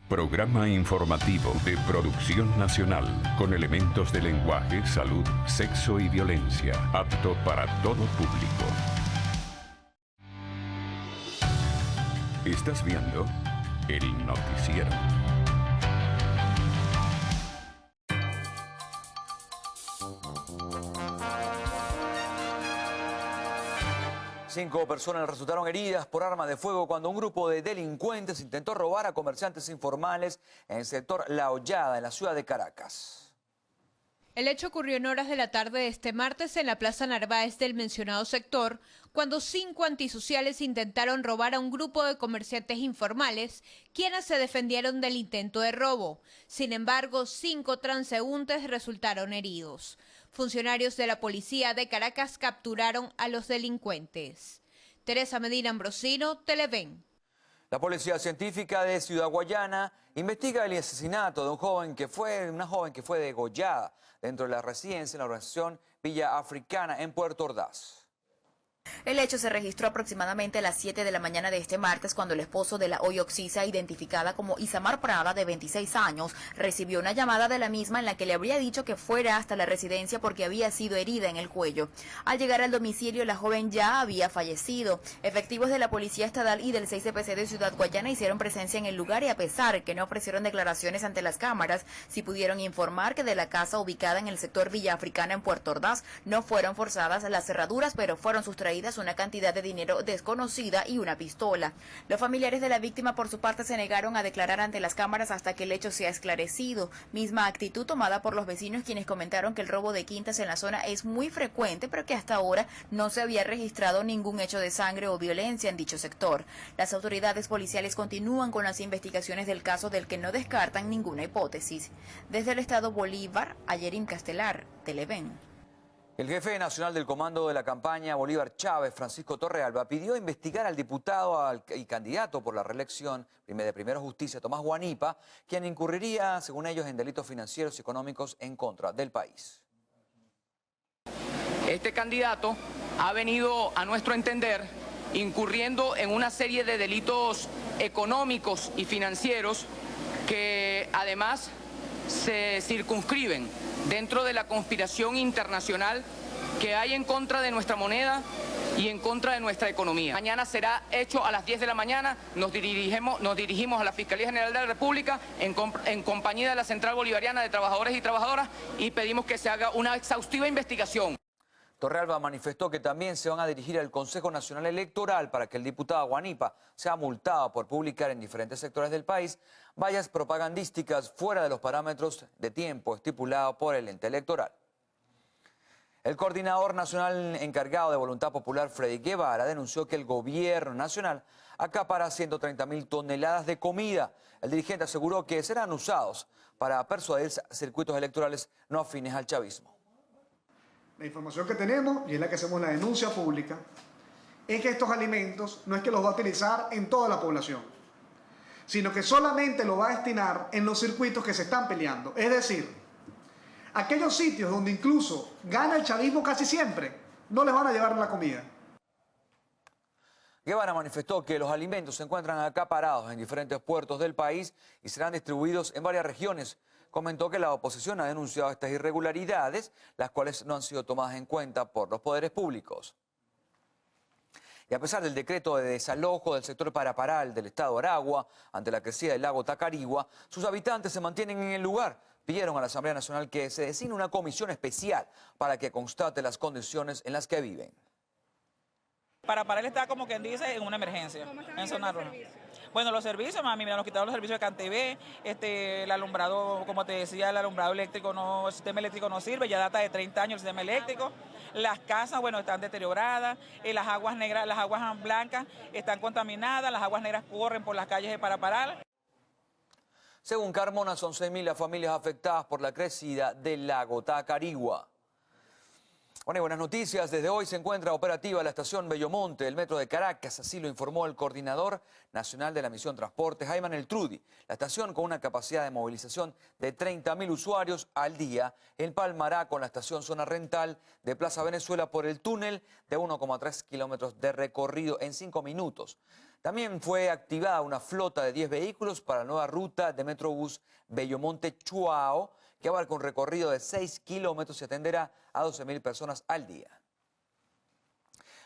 Programa informativo de Producción Nacional, con elementos de lenguaje, salud, sexo y violencia, apto para todo público. Estás viendo el noticiero. Cinco personas resultaron heridas por arma de fuego cuando un grupo de delincuentes intentó robar a comerciantes informales en el sector La Hollada, en la ciudad de Caracas. El hecho ocurrió en horas de la tarde de este martes en la Plaza Narváez del mencionado sector, cuando 5 antisociales intentaron robar a un grupo de comerciantes informales, quienes se defendieron del intento de robo. Sin embargo, 5 transeúntes resultaron heridos. Funcionarios de la policía de Caracas capturaron a los delincuentes. Teresa Medina Ambrosino, Televen. La policía científica de Ciudad Guayana investiga el asesinato de una joven que fue degollada dentro de la residencia en la organización Villa Africana en Puerto Ordaz. El hecho se registró aproximadamente a las 7 de la mañana de este martes, cuando el esposo de la hoy occisa, identificada como Isamar Prada, de 26 años, recibió una llamada de la misma en la que le habría dicho que fuera hasta la residencia porque había sido herida en el cuello. Al llegar al domicilio, la joven ya había fallecido. Efectivos de la Policía Estatal y del 6CPC de Ciudad Guayana hicieron presencia en el lugar y, a pesar que no ofrecieron declaraciones ante las cámaras, sí pudieron informar que de la casa ubicada en el sector Villa Africana en Puerto Ordaz no fueron forzadas las cerraduras, pero fueron sustraídas una cantidad de dinero desconocida y una pistola. Los familiares de la víctima, por su parte, se negaron a declarar ante las cámaras hasta que el hecho sea esclarecido. Misma actitud tomada por los vecinos, quienes comentaron que el robo de quintas en la zona es muy frecuente, pero que hasta ahora no se había registrado ningún hecho de sangre o violencia en dicho sector. Las autoridades policiales continúan con las investigaciones del caso, del que no descartan ninguna hipótesis. Desde el estado Bolívar, Ayerim Castelar, Televen. El jefe nacional del comando de la campaña Bolívar Chávez, Francisco Torrealba, pidió investigar al diputado y candidato por la reelección de Primero Justicia, Tomás Guanipa, quien incurriría, según ellos, en delitos financieros y económicos en contra del país. Este candidato ha venido, a nuestro entender, incurriendo en una serie de delitos económicos y financieros que además se circunscriben dentro de la conspiración internacional que hay en contra de nuestra moneda y en contra de nuestra economía. Mañana será hecho a las 10 de la mañana, nos dirigimos a la Fiscalía General de la República en compañía de la Central Bolivariana de Trabajadores y Trabajadoras y pedimos que se haga una exhaustiva investigación. Torrealba manifestó que también se van a dirigir al Consejo Nacional Electoral para que el diputado Guanipa sea multado por publicar en diferentes sectores del país vallas propagandísticas fuera de los parámetros de tiempo estipulados por el ente electoral. El coordinador nacional encargado de Voluntad Popular, Freddy Guevara, denunció que el gobierno nacional acapara 130.000 toneladas de comida. El dirigente aseguró que serán usados para persuadir circuitos electorales no afines al chavismo. La información que tenemos, y es la que hacemos la denuncia pública, es que estos alimentos no es que los va a utilizar en toda la población, sino que solamente lo va a destinar en los circuitos que se están peleando. Es decir, aquellos sitios donde incluso gana el chavismo casi siempre, no les van a llevar la comida. Guevara manifestó que los alimentos se encuentran acaparados en diferentes puertos del país y serán distribuidos en varias regiones. Comentó que la oposición ha denunciado estas irregularidades, las cuales no han sido tomadas en cuenta por los poderes públicos. Y a pesar del decreto de desalojo del sector Paraparal del estado Aragua ante la crecida del lago Tacarigua, sus habitantes se mantienen en el lugar. Pidieron a la Asamblea Nacional que se designe una comisión especial para que constate las condiciones en las que viven. Paraparal está, como quien dice, en una emergencia, en zona roja. Bueno, los servicios, a mí me nos quitaron los servicios de CanTV, el alumbrado, como te decía, el alumbrado eléctrico, el sistema eléctrico no sirve, ya data de 30 años el sistema eléctrico. Las casas, bueno, están deterioradas, las aguas negras, las aguas blancas están contaminadas, las aguas negras corren por las calles de Paraparal. Según Carmona, son 6.000 las familias afectadas por la crecida del lago Tacarigua. Bueno, y buenas noticias. Desde hoy se encuentra operativa la estación Bellomonte del Metro de Caracas. Así lo informó el coordinador nacional de la misión Transporte, Jaime Eltrudi. La estación, con una capacidad de movilización de 30.000 usuarios al día, empalmará con la estación Zona Rental de Plaza Venezuela por el túnel de 1,3 kilómetros de recorrido en 5 minutos. También fue activada una flota de 10 vehículos para la nueva ruta de Metrobús Bellomonte-Chuao, que abarca un recorrido de 6 kilómetros y atenderá a 12.000 personas al día.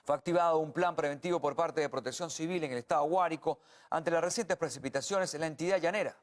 Fue activado un plan preventivo por parte de Protección Civil en el estado Guárico ante las recientes precipitaciones en la entidad llanera.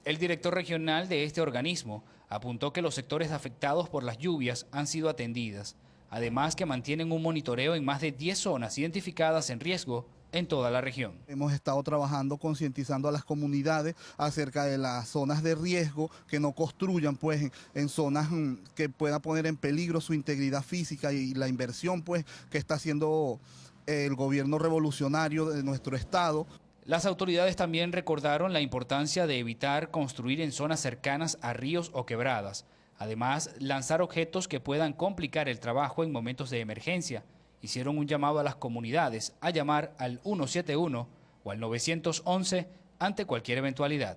El director regional de este organismo apuntó que los sectores afectados por las lluvias han sido atendidas, además que mantienen un monitoreo en más de 10 zonas identificadas en riesgo en toda la región. Hemos estado trabajando, concientizando a las comunidades acerca de las zonas de riesgo, que no construyan pues en zonas que puedan poner en peligro su integridad física y la inversión pues que está haciendo el gobierno revolucionario de nuestro estado. Las autoridades también recordaron la importancia de evitar construir en zonas cercanas a ríos o quebradas. Además, lanzar objetos que puedan complicar el trabajo en momentos de emergencia. Hicieron un llamado a las comunidades a llamar al 171 o al 911 ante cualquier eventualidad.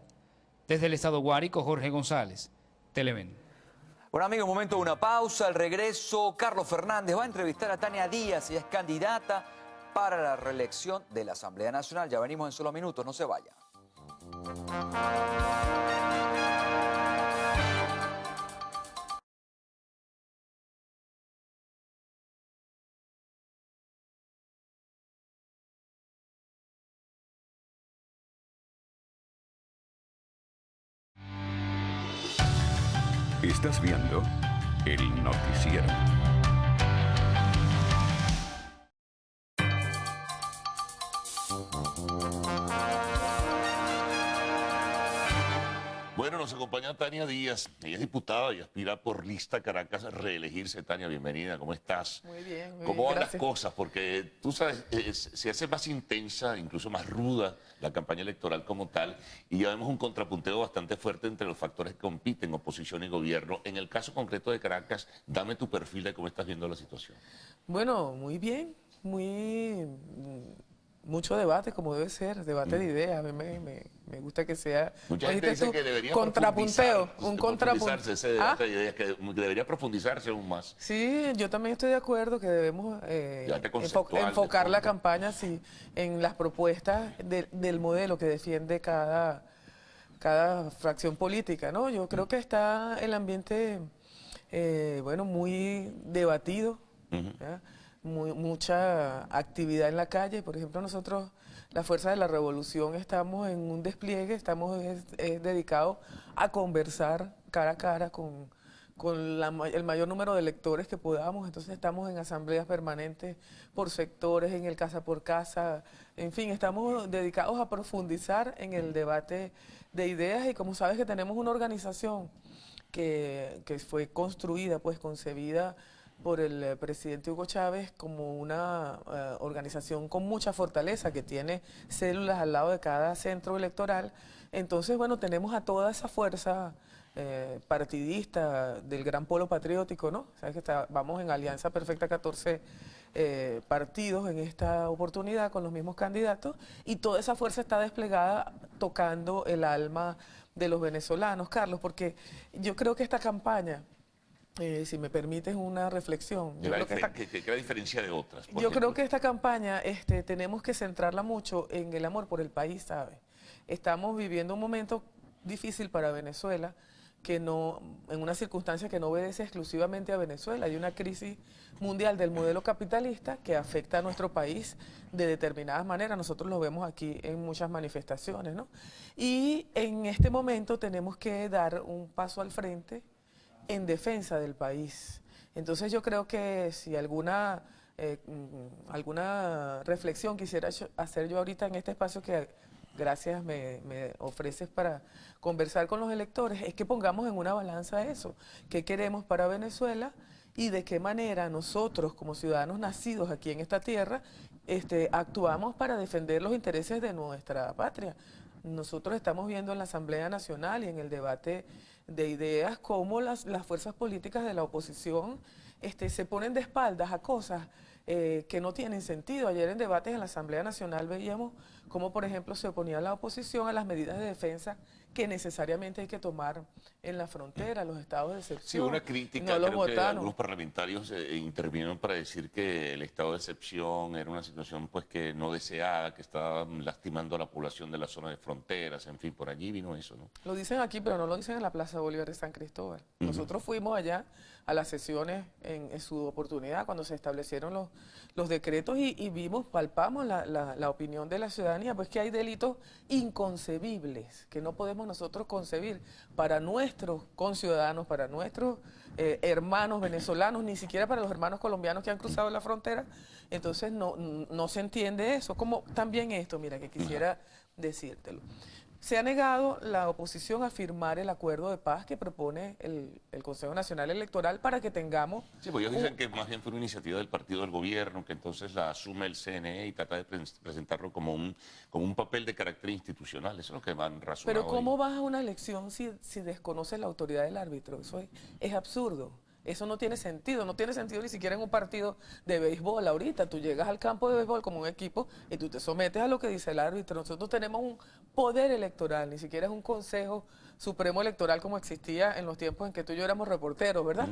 Desde el estado Guárico, Jorge González, Televen. Bueno, amigos, momento de una pausa. Al regreso, Carlos Fernández va a entrevistar a Tania Díaz, ella es candidata para la reelección de la Asamblea Nacional. Ya venimos en solo minutos, no se vaya. Estás viendo el noticiero. Bueno, nos acompaña Tania Díaz, ella es diputada y aspira por lista Caracas a reelegirse. Tania, bienvenida, ¿cómo estás? Muy bien, muy bien. ¿Cómo van las Gracias. cosas? Porque tú sabes, se hace más intensa, incluso más ruda la campaña electoral como tal, y ya vemos un contrapunteo bastante fuerte entre los factores que compiten, oposición y gobierno. En el caso concreto de Caracas, dame tu perfil de cómo estás viendo la situación. Bueno, muy bien, mucho debate, como debe ser, debate de ideas. A mí me gusta que sea, Mucha como gente dijiste dice tú, que debería contrapunteo, un profundizarse ese debate de ideas, que debería profundizarse aún más. Sí, yo también estoy de acuerdo que debemos conceptual, enfocar de la fondo. campaña en las propuestas del modelo que defiende cada fracción política, ¿no? Yo creo que está el ambiente, bueno, muy debatido, ¿ya? Mucha actividad en la calle. Por ejemplo, nosotros, la Fuerza de la Revolución, estamos en un despliegue, estamos dedicados a conversar cara a cara con el mayor número de electores que podamos. Entonces estamos en asambleas permanentes por sectores, en el casa por casa, en fin, estamos dedicados a profundizar en el debate de ideas. Y como sabes que tenemos una organización que fue construida, pues concebida por el presidente Hugo Chávez como una organización con mucha fortaleza, que tiene células al lado de cada centro electoral. Entonces, bueno, tenemos a toda esa fuerza partidista del gran polo patriótico, ¿no? Sabes que vamos en alianza perfecta 14 partidos en esta oportunidad con los mismos candidatos, y toda esa fuerza está desplegada tocando el alma de los venezolanos, Carlos, porque yo creo que esta campaña, si me permites una reflexión. ¿Qué la diferencia de otras? Yo creo que esta campaña tenemos que centrarla mucho en el amor por el país, ¿sabes? Estamos viviendo un momento difícil para Venezuela, en una circunstancia que no obedece exclusivamente a Venezuela. Hay una crisis mundial del modelo capitalista que afecta a nuestro país de determinadas maneras. Nosotros lo vemos aquí en muchas manifestaciones, ¿no? Y en este momento tenemos que dar un paso al frente en defensa del país. Entonces yo creo que si alguna reflexión quisiera hacer yo ahorita en este espacio que gracias me ofreces para conversar con los electores, es que pongamos en una balanza eso, qué queremos para Venezuela y de qué manera nosotros como ciudadanos nacidos aquí en esta tierra actuamos para defender los intereses de nuestra patria. Nosotros estamos viendo en la Asamblea Nacional y en el debate de ideas cómo las fuerzas políticas de la oposición se ponen de espaldas a cosas que no tienen sentido. Ayer en debates en la Asamblea Nacional veíamos cómo, por ejemplo, se oponía la oposición a las medidas de defensa que necesariamente hay que tomar en la frontera, los estados de excepción. Sí, una crítica, creo que algunos parlamentarios intervinieron para decir que el estado de excepción era una situación pues que no deseada, que estaba lastimando a la población de la zona de fronteras, en fin, por allí vino eso, ¿no? Lo dicen aquí, pero no lo dicen en la Plaza Bolívar de San Cristóbal. Nosotros fuimos allá a las sesiones en su oportunidad, cuando se establecieron los decretos y vimos, palpamos la opinión de la ciudadanía, pues que hay delitos inconcebibles que no podemos nosotros concebir para nuestros conciudadanos, para nuestros hermanos venezolanos, ni siquiera para los hermanos colombianos que han cruzado la frontera. Entonces no se entiende eso. Como también esto, mira, que quisiera decírtelo. Se ha negado la oposición a firmar el acuerdo de paz que propone el Consejo Nacional Electoral para que tengamos... Sí, pues ellos dicen que más bien fue una iniciativa del partido del gobierno, que entonces la asume el CNE y trata de presentarlo como un papel de carácter institucional. Eso es lo que van razonando. Pero ¿cómo vas a una elección si desconoces la autoridad del árbitro? Eso es absurdo. Eso no tiene sentido ni siquiera en un partido de béisbol. Ahorita tú llegas al campo de béisbol como un equipo y tú te sometes a lo que dice el árbitro. Nosotros tenemos un poder electoral, ni siquiera es un Consejo Supremo Electoral como existía en los tiempos en que tú y yo éramos reporteros, ¿verdad?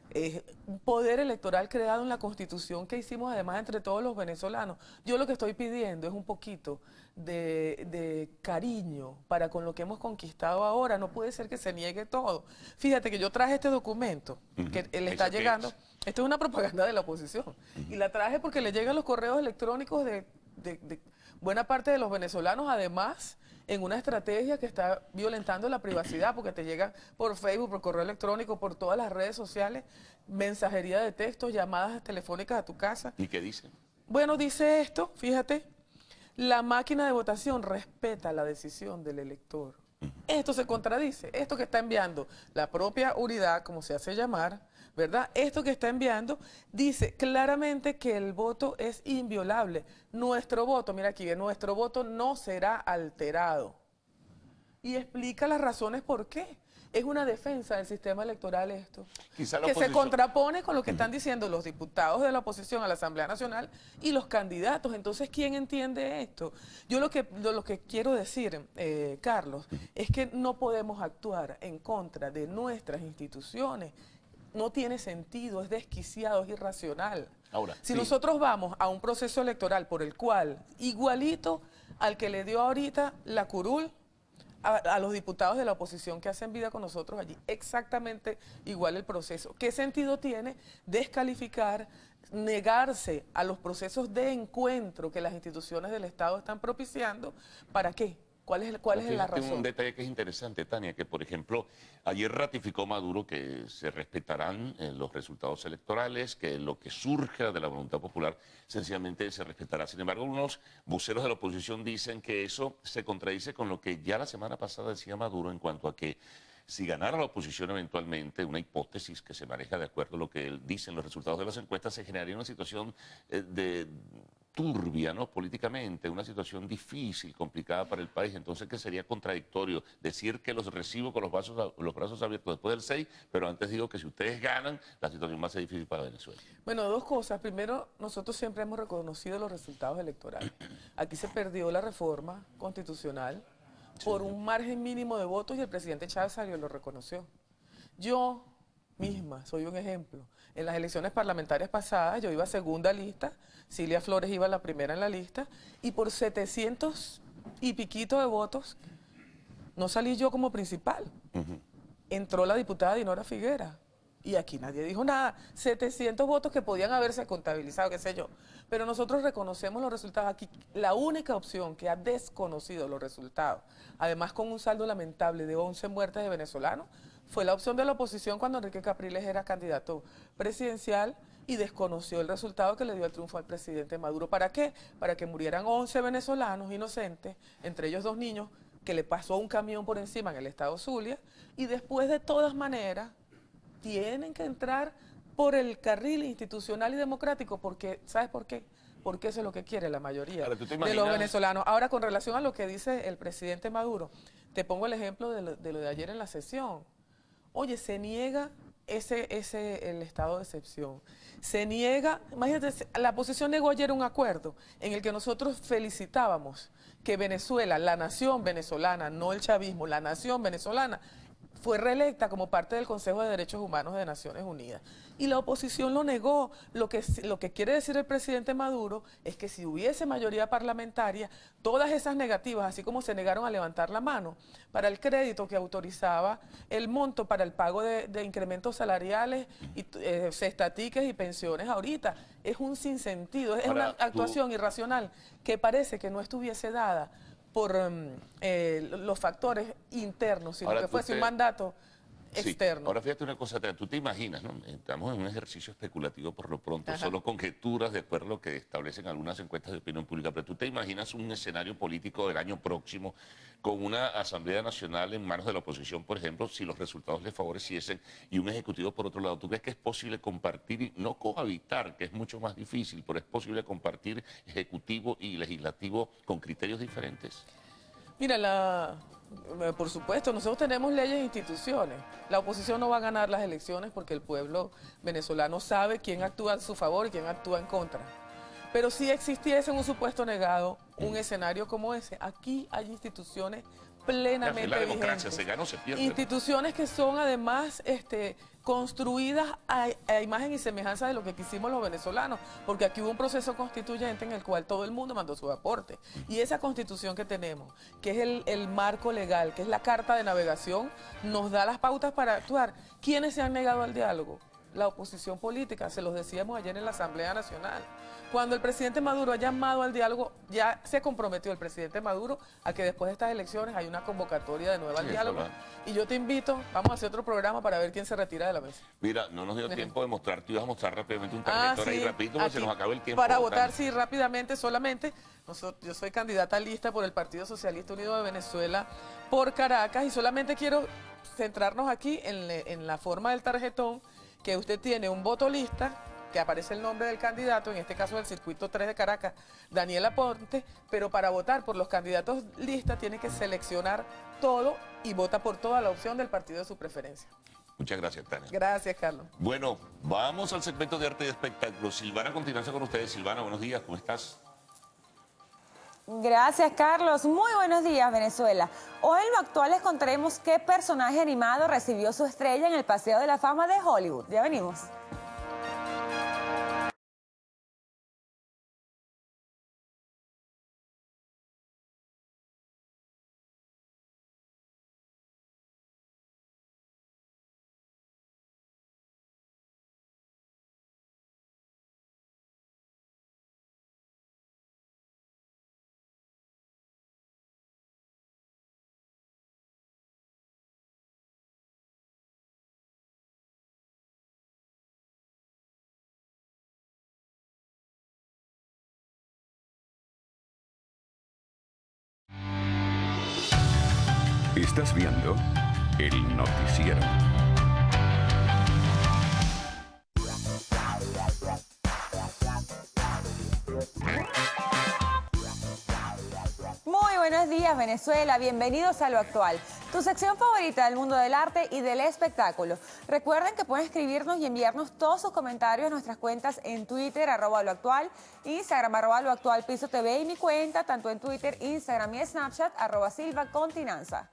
Es un poder electoral creado en la Constitución que hicimos además entre todos los venezolanos. Yo lo que estoy pidiendo es un poquito de cariño para con lo que hemos conquistado ahora. No puede ser que se niegue todo. Fíjate que yo traje este documento, que le está llegando. Esto es una propaganda de la oposición. Y la traje porque le llegan los correos electrónicos de buena parte de los venezolanos, además en una estrategia que está violentando la privacidad, porque te llegan por Facebook, por correo electrónico, por todas las redes sociales, mensajería de texto, llamadas telefónicas a tu casa. ¿Y qué dice? Bueno, dice esto, fíjate, la máquina de votación respeta la decisión del elector. Esto se contradice, esto que está enviando la propia unidad, como se hace llamar, ¿verdad? Esto que está enviando dice claramente que el voto es inviolable. Nuestro voto, mira aquí, nuestro voto no será alterado. Y explica las razones por qué. Es una defensa del sistema electoral esto, que se contrapone con lo que están diciendo los diputados de la oposición a la Asamblea Nacional y los candidatos. Entonces, ¿quién entiende esto? Yo lo que quiero decir, Carlos, es que no podemos actuar en contra de nuestras instituciones. No tiene sentido, es desquiciado, es irracional. Ahora, si nosotros vamos a un proceso electoral por el cual, igualito al que le dio ahorita la curul, a los diputados de la oposición que hacen vida con nosotros allí, exactamente igual el proceso. ¿Qué sentido tiene descalificar, negarse a los procesos de encuentro que las instituciones del Estado están propiciando? ¿Para qué? ¿Cuál es la razón? Un detalle que es interesante, Tania, que por ejemplo, ayer ratificó Maduro que se respetarán los resultados electorales, que lo que surja de la voluntad popular sencillamente se respetará. Sin embargo, unos voceros de la oposición dicen que eso se contradice con lo que ya la semana pasada decía Maduro en cuanto a que si ganara la oposición eventualmente, una hipótesis que se maneja de acuerdo a lo que dicen los resultados de las encuestas, se generaría una situación turbia, ¿no? Políticamente, una situación difícil, complicada para el país. Entonces, que sería contradictorio decir que los recibo con los brazos abiertos después del 6, pero antes digo que si ustedes ganan, la situación va a ser difícil para Venezuela. Bueno, dos cosas. Primero, nosotros siempre hemos reconocido los resultados electorales. Aquí se perdió la reforma constitucional por un margen mínimo de votos y el presidente Chávez salió y lo reconoció. Yo misma soy un ejemplo. En las elecciones parlamentarias pasadas yo iba a segunda lista, Cilia Flores iba a la primera en la lista, y por 700 y piquito de votos no salí yo como principal. Entró la diputada Dinora Figuera. Y aquí nadie dijo nada. 700 votos que podían haberse contabilizado, qué sé yo. Pero nosotros reconocemos los resultados. Aquí la única opción que ha desconocido los resultados, además con un saldo lamentable de 11 muertes de venezolanos, fue la opción de la oposición cuando Enrique Capriles era candidato presidencial y desconoció el resultado que le dio el triunfo al presidente Maduro. ¿Para qué? Para que murieran 11 venezolanos inocentes, entre ellos 2 niños, que le pasó un camión por encima en el estado Zulia, y después de todas maneras tienen que entrar por el carril institucional y democrático, porque, ¿sabes por qué? Porque eso es lo que quiere la mayoría de los venezolanos. Ahora, con relación a lo que dice el presidente Maduro, te pongo el ejemplo de lo de ayer en la sesión. Oye, se niega el estado de excepción. Se niega, imagínate, la oposición negó ayer un acuerdo en el que nosotros felicitábamos que Venezuela, la nación venezolana, no el chavismo, la nación venezolana, fue reelecta como parte del Consejo de Derechos Humanos de Naciones Unidas. Y la oposición lo negó. Lo que quiere decir el presidente Maduro es que si hubiese mayoría parlamentaria, todas esas negativas, así como se negaron a levantar la mano para el crédito que autorizaba el monto para el pago de incrementos salariales, y cestatiques y pensiones ahorita, es un sinsentido, es una actuación irracional que parece que no estuviese dada por los factores internos, sino que fuese un mandato externo. Ahora fíjate una cosa, tú te imaginas, ¿no? Estamos en un ejercicio especulativo por lo pronto, solo conjeturas de acuerdo a lo que establecen algunas encuestas de opinión pública, pero tú te imaginas un escenario político del año próximo con una Asamblea Nacional en manos de la oposición, por ejemplo, si los resultados les favoreciesen, y un Ejecutivo por otro lado. ¿Tú crees que es posible compartir, y no cohabitar, que es mucho más difícil, pero es posible compartir Ejecutivo y Legislativo con criterios diferentes? Mira, por supuesto, nosotros tenemos leyes e instituciones. La oposición no va a ganar las elecciones porque el pueblo venezolano sabe quién actúa a su favor y quién actúa en contra. Pero si existiese en un supuesto negado un escenario como ese, aquí hay instituciones plenamente la democracia vigentes. se gana o se pierde. Instituciones que son además construidas a imagen y semejanza de lo que quisimos los venezolanos, porque aquí hubo un proceso constituyente en el cual todo el mundo mandó su aporte. Y esa constitución que tenemos, que es el marco legal, que es la carta de navegación, nos da las pautas para actuar. ¿Quiénes se han negado al diálogo? la oposición política, se los decíamos ayer en la Asamblea Nacional. Cuando el presidente Maduro ha llamado al diálogo, ya se comprometió el presidente Maduro a que después de estas elecciones hay una convocatoria de nuevo al diálogo. Y yo te invito, vamos a hacer otro programa para ver quién se retira de la mesa. Mira, no nos dio tiempo de mostrar, tú ibas a mostrar rápidamente un tarjetón ahí rapidito porque se nos acaba el tiempo. Para votar, sí, rápidamente, solamente. Yo soy candidata lista por el Partido Socialista Unido de Venezuela por Caracas y solamente quiero centrarnos aquí en la forma del tarjetón, que usted tiene un voto lista, que aparece el nombre del candidato, en este caso del Circuito 3 de Caracas, Daniel Aponte, pero para votar por los candidatos lista tiene que seleccionar todo y vota por toda la opción del partido de su preferencia. Muchas gracias, Tania. Gracias, Carlos. Bueno, vamos al segmento de arte y espectáculos. Silvana, continuamos con ustedes. Silvana, buenos días, ¿cómo estás? Gracias, Carlos. Muy buenos días, Venezuela. Hoy en Lo Actual les contaremos qué personaje animado recibió su estrella en el Paseo de la Fama de Hollywood. Ya venimos. Estás viendo el noticiero. Muy buenos días, Venezuela. Bienvenidos a Lo Actual, tu sección favorita del mundo del arte y del espectáculo. Recuerden que pueden escribirnos y enviarnos todos sus comentarios a nuestras cuentas en Twitter, @loactual, Instagram, @loactual_TV y mi cuenta, tanto en Twitter, Instagram y Snapchat, @silvacontinanza.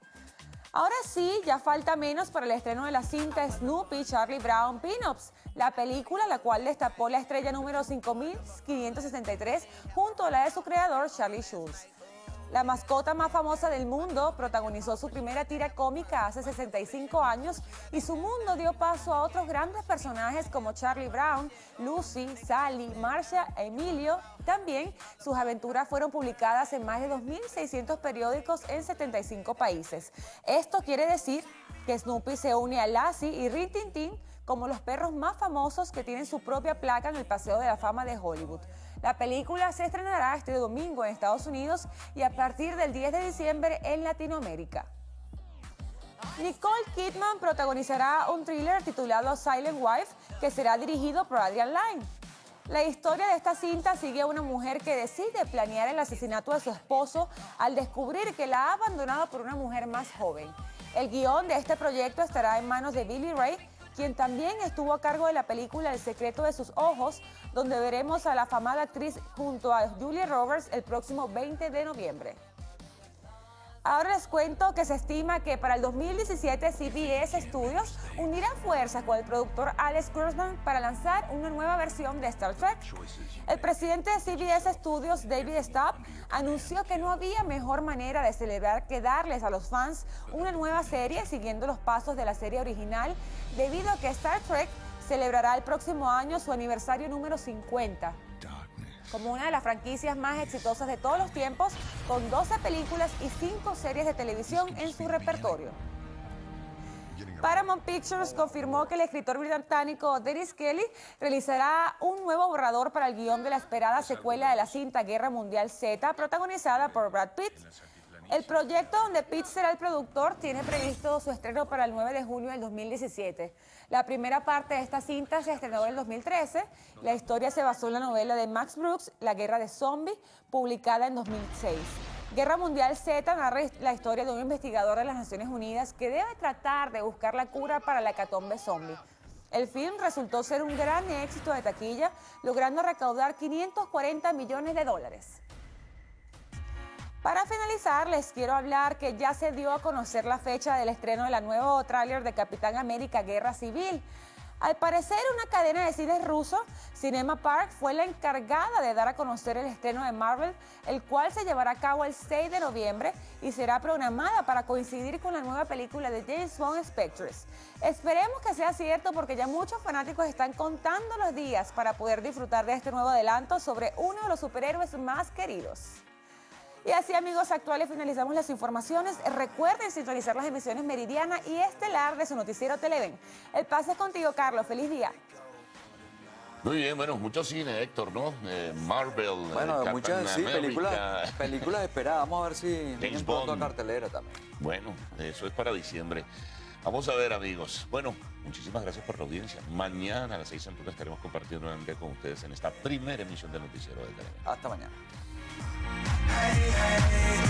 Ahora sí, ya falta menos para el estreno de la cinta Snoopy, Charlie Brown, Pin-Ups, la película la cual destapó la estrella número 5563 junto a la de su creador, Charlie Schulz. La mascota más famosa del mundo protagonizó su primera tira cómica hace 65 años y su mundo dio paso a otros grandes personajes como Charlie Brown, Lucy, Sally, Marcia, Emilio. También sus aventuras fueron publicadas en más de 2.600 periódicos en 75 países. Esto quiere decir que Snoopy se une a Lassie y Rin Tin Tin como los perros más famosos que tienen su propia placa en el Paseo de la Fama de Hollywood. La película se estrenará este domingo en Estados Unidos y a partir del 10 de diciembre en Latinoamérica. Nicole Kidman protagonizará un thriller titulado Silent Wife, que será dirigido por Adrian Lyne. La historia de esta cinta sigue a una mujer que decide planear el asesinato de su esposo al descubrir que la ha abandonado por una mujer más joven. El guión de este proyecto estará en manos de Billy Ray, quien también estuvo a cargo de la película El secreto de sus ojos, donde veremos a la afamada actriz junto a Julia Roberts el próximo 20 de noviembre. Ahora les cuento que se estima que para el 2017 CBS Studios unirá fuerzas con el productor Alex Kurtzman para lanzar una nueva versión de Star Trek. El presidente de CBS Studios, David Stapp, anunció que no había mejor manera de celebrar que darles a los fans una nueva serie siguiendo los pasos de la serie original, debido a que Star Trek celebrará el próximo año su aniversario número 50. Como una de las franquicias más exitosas de todos los tiempos, con 12 películas y 5 series de televisión en su repertorio. Paramount Pictures confirmó que el escritor británico Dennis Kelly realizará un nuevo borrador para el guión de la esperada secuela de la cinta Guerra Mundial Z, protagonizada por Brad Pitt. El proyecto, donde Pitt será el productor, tiene previsto su estreno para el 9 de junio del 2017. La primera parte de esta cinta se estrenó en el 2013. La historia se basó en la novela de Max Brooks, La Guerra de Zombies, publicada en 2006. Guerra Mundial Z narra la historia de un investigador de las Naciones Unidas que debe tratar de buscar la cura para la hecatombe zombie. El film resultó ser un gran éxito de taquilla, logrando recaudar $540 millones. Para finalizar, les quiero hablar que ya se dio a conocer la fecha del estreno del nuevo tráiler de Capitán América Guerra Civil. Al parecer, una cadena de cines ruso, Cinema Park, fue la encargada de dar a conocer el estreno de Marvel, el cual se llevará a cabo el 6 de noviembre y será programada para coincidir con la nueva película de James Bond Spectres. Esperemos que sea cierto porque ya muchos fanáticos están contando los días para poder disfrutar de este nuevo adelanto sobre uno de los superhéroes más queridos. Y así, amigos actuales, finalizamos las informaciones. Recuerden sintonizar las emisiones Meridiana y Estelar de su noticiero Televen. El pase es contigo, Carlos. Feliz día. Muy bien, bueno, mucho cine, Héctor, ¿no? Marvel, bueno, muchas, sí, América. películas esperadas. Vamos a ver si vienen pronto a cartelera también. Bueno, eso es para diciembre. Vamos a ver, amigos. Bueno, muchísimas gracias por la audiencia. Mañana a las 6 en punto estaremos compartiendo nuevamente con ustedes en esta primera emisión del noticiero de Televen. Hasta mañana. Hey, hey.